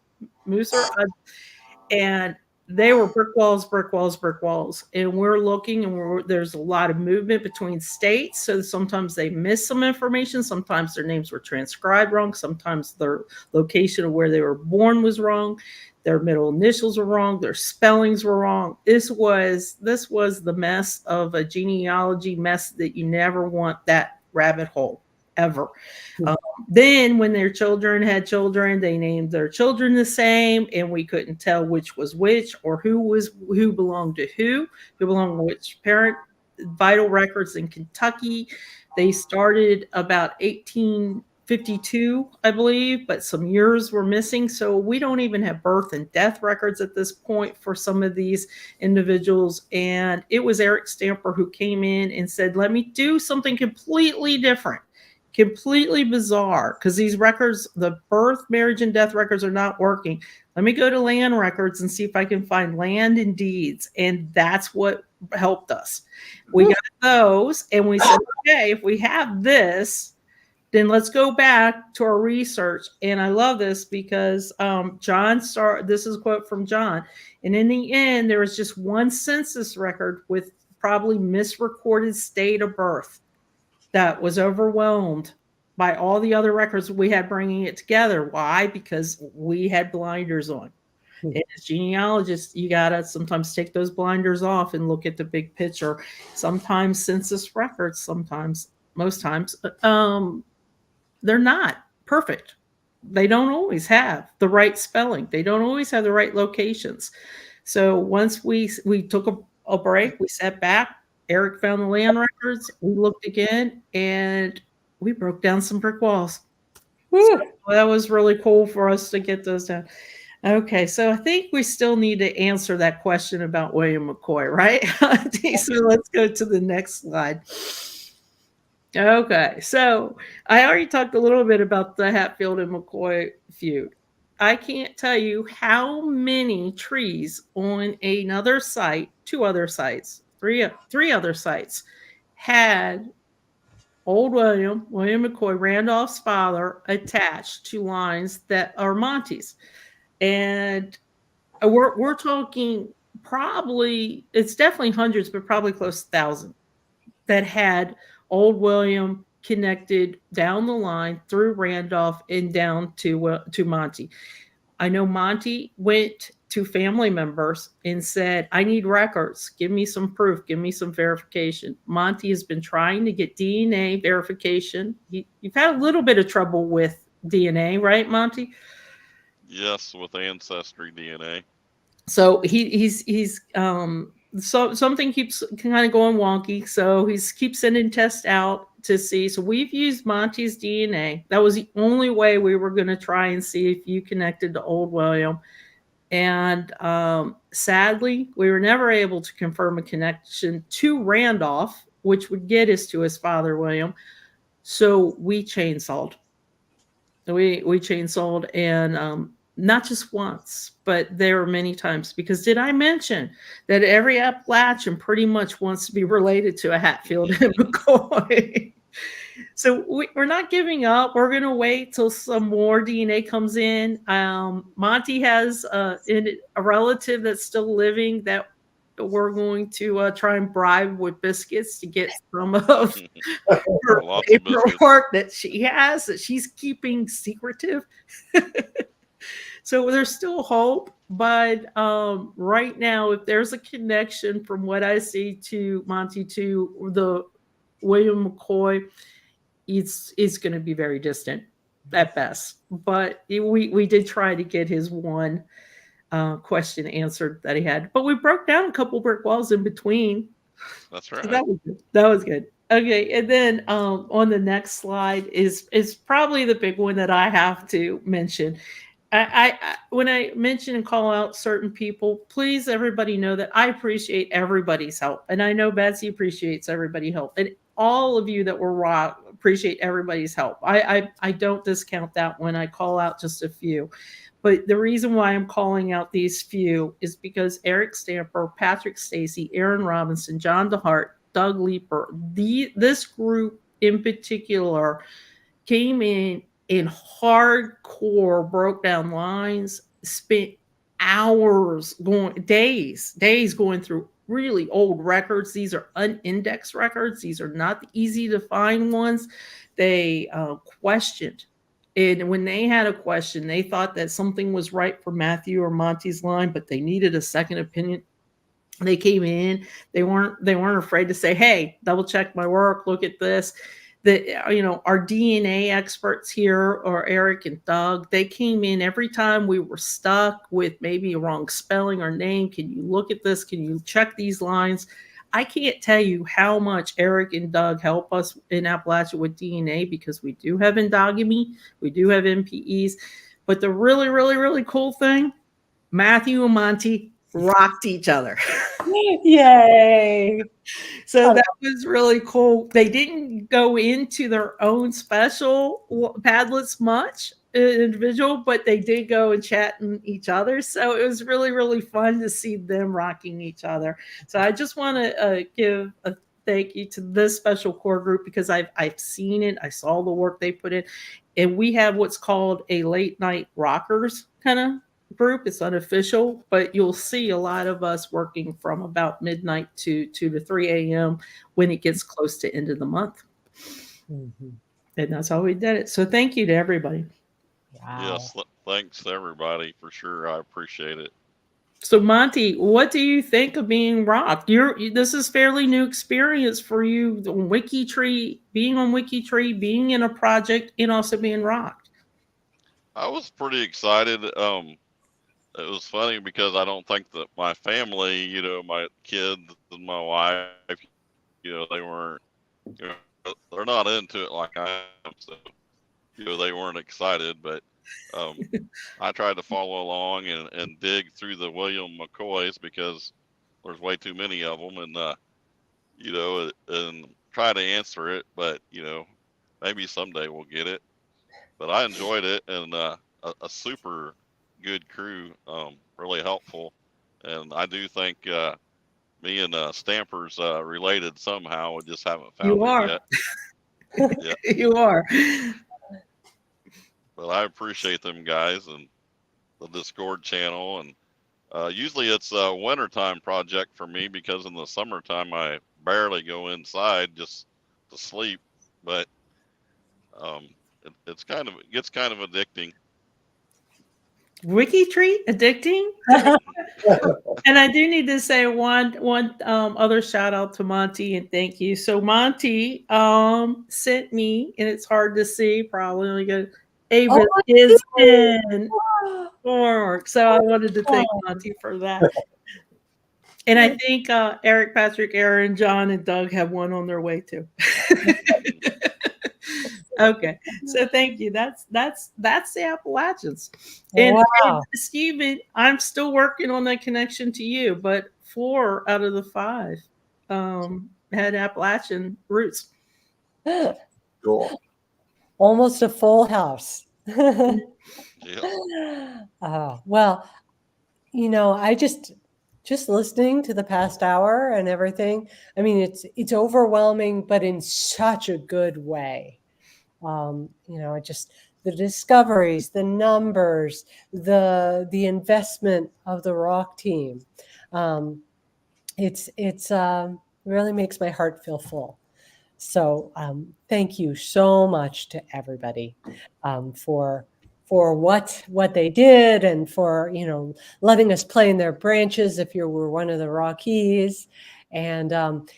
And they were brick walls. And we're looking, and there's a lot of movement between states. So sometimes they miss some information. Sometimes their names were transcribed wrong. Sometimes their location of where they were born was wrong. Their middle initials were wrong. Their spellings were wrong. This was the mess of a genealogy mess that you never want that rabbit hole ever. Then when their children had children, they named their children the same, and we couldn't tell which was which or who belonged to who belonged to which parent. Vital records in Kentucky, they started about 1852, I believe, but some years were missing. So we don't even have birth and death records at this point for some of these individuals. And it was Eric Stamper who came in and said, let me do something completely different, completely bizarre, because these records, the birth, marriage, and death records are not working. Let me go to land records and see if I can find land and deeds. And that's what helped us. We got those, and we said, okay, if we have this, then let's go back to our research. And I love this because this is a quote from John. And in the end, there was just one census record with probably misrecorded state of birth that was overwhelmed by all the other records we had bringing it together. Why? Because we had blinders on. And as genealogists, you got to sometimes take those blinders off and look at the big picture. Sometimes census records, most times, they're not perfect. They don't always have the right spelling. They don't always have the right locations. So once we took a break, we sat back, Eric found the land records, we looked again, and we broke down some brick walls. So that was really cool for us to get those down. Okay, so I think we still need to answer that question about William McCoy, right? So let's go to the next slide. Okay, so I already talked a little bit about the Hatfield and McCoy feud. I can't tell you how many trees on another site, three other sites, had old William McCoy, Randolph's father, attached to lines that are Monty's. And we're talking probably, it's definitely hundreds, but probably close to 1,000 that had Old William connected down the line through Randolph and down to Monty. I know Monty went to family members and said, I need records. Give me some proof. Give me some verification. Monty has been trying to get DNA verification. You've had a little bit of trouble with DNA, right, Monty? Yes, with Ancestry DNA. So so something keeps kind of going wonky. So he's keeps sending tests out to see. So we've used Monty's DNA. That was the only way we were going to try and see if you connected to Old William. And sadly, we were never able to confirm a connection to Randolph, which would get us to his father, William. So we chainsawed. We chainsawed, and not just once, but there were many times. Because did I mention that every Appalachian pretty much wants to be related to a Hatfield and McCoy? So we're not giving up. We're going to wait till some more DNA comes in. Monty has a relative that's still living that we're going to try and bribe with biscuits to get some of her Lots of biscuits. paperwork that she has that she's keeping secretive. So there's still hope, but right now, if there's a connection from what I see to Monty to the William McCoy, it's going to be very distant at best. But we did try to get his one question answered that he had, but we broke down a couple brick walls in between. That's right. So that was good. That was good. Okay, and then on the next slide is probably the big one that I have to mention. I when I mention and call out certain people, please everybody know that I appreciate everybody's help, and I know Betsy appreciates everybody's help, and all of you that were RAWK appreciate everybody's help. I don't discount that when I call out just a few. But the reason why I'm calling out these few is because Eric Stamper, Patrick Stacy, Aaron Robinson, John DeHart, Doug Leeper, this group in particular came in hardcore, broke down lines, spent hours days going through really old records. These are unindexed records. These are not the easy to find ones. They questioned. And when they had a question, they thought that something was right for Matthew or Monty's line, but they needed a second opinion. They came in. They weren't afraid to say, "Hey, double check my work. Look at this." Our DNA experts here, or Eric and Doug, they came in every time we were stuck with maybe a wrong spelling or name. Can you look at this? Can you check these lines? I can't tell you how much Eric and Doug help us in Appalachia with DNA, because we do have endogamy, we do have MPEs. But the really, really, really cool thing, Matthew and Monty rocked each other. Yay. So that was really cool. They didn't go into their own special Padlets much individual, but they did go and chat in each other. So it was really, really fun to see them rocking each other. So I just want to give a thank you to this special core group, because I've seen it. I saw the work they put in, and we have what's called a late night rockers kind of group. It's unofficial, but you'll see a lot of us working from about midnight to 2 to 3 a.m. when it gets close to end of the month. Mm-hmm. And that's how we did it. So thank you to everybody. Wow. Yes, thanks to everybody for sure. I appreciate it. So Monty, what do you think of being RAWKed? This is fairly new experience for you. WikiTree, being on WikiTree, being in a project, and also being RAWKed. I was pretty excited. It was funny because I don't think that my family, my kids and my wife, they weren't, they're not into it like I am. So, they weren't excited, but I tried to follow along and dig through the William McCoys, because there's way too many of them, and, and try to answer it, but, maybe someday we'll get it. But I enjoyed it, and a super good crew, really helpful, and I do think me and Stamper's related somehow. We just haven't found it yet. Yeah. You are. But I appreciate them guys and the Discord channel, and Usually it's a wintertime project for me because in the summertime I barely go inside just to sleep. But it gets kind of addicting. WikiTree addicting. And I do need to say one other shout out to Monty and thank you. So Monty sent me, and it's hard to see, probably only got Ava is in work. So I wanted to thank Monty for that. And I think Eric, Patrick, Aaron, John, and Doug have one on their way too. Okay, so thank you. That's the Appalachians. And Stephen, I'm still working on that connection to you, but 4 out of the 5 had Appalachian roots. Cool. Almost a full house. Yeah. Well, I just listening to the past hour and everything. I mean, it's overwhelming, but in such a good way. Just the discoveries, the numbers, the investment of the RAWK team. It's really makes my heart feel full. So thank you so much to everybody for what they did and for letting us play in their branches if you were one of the Rockies. And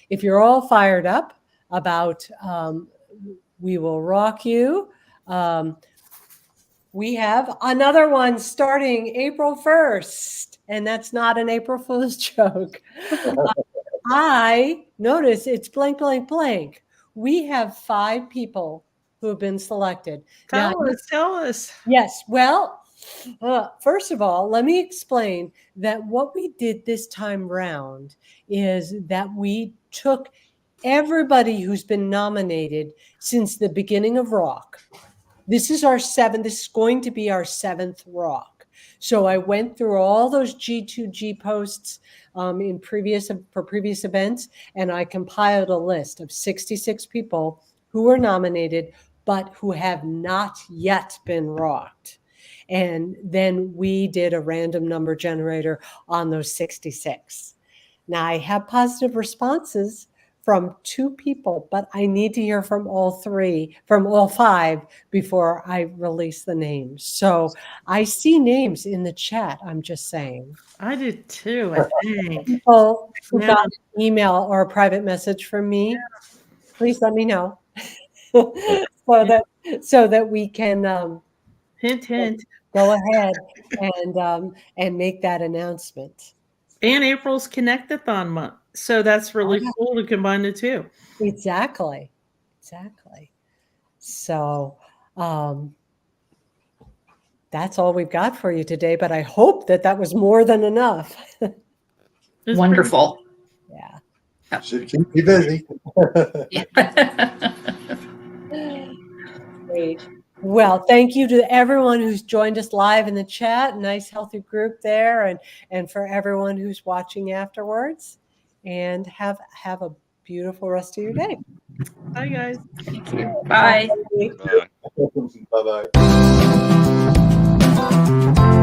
if you're all fired up about We Will Rock You, we have another one starting April 1st, and that's not an April Fool's joke. I notice it's blank, blank, blank. We have 5 people who have been selected. Tell us. Yes. Well, first of all, let me explain that what we did this time round is that we took everybody who's been nominated since the beginning of RAWK. This is going to be our 7th RAWK. So I went through all those G2G posts for previous events, and I compiled a list of 66 people who were nominated, but who have not yet been RAWKed. And then we did a random number generator on those 66. Now I have positive responses from 2 people, but I need to hear from all 5 before I release the names. So I see names in the chat. I'm just saying. I did too, I think. People who got an email or a private message from me, please let me know. so that we can hint go ahead and make that announcement. And April's Connect-a-thon month, so that's really cool to combine the 2. Exactly. So that's all we've got for you today, but I hope that was more than enough. Wonderful. Yeah. Should keep you busy. Great. Well, thank you to everyone who's joined us live in the chat. Nice, healthy group there, and for everyone who's watching afterwards. And have a beautiful rest of your day. Bye, guys. Thank you. Bye. Bye. Bye-bye.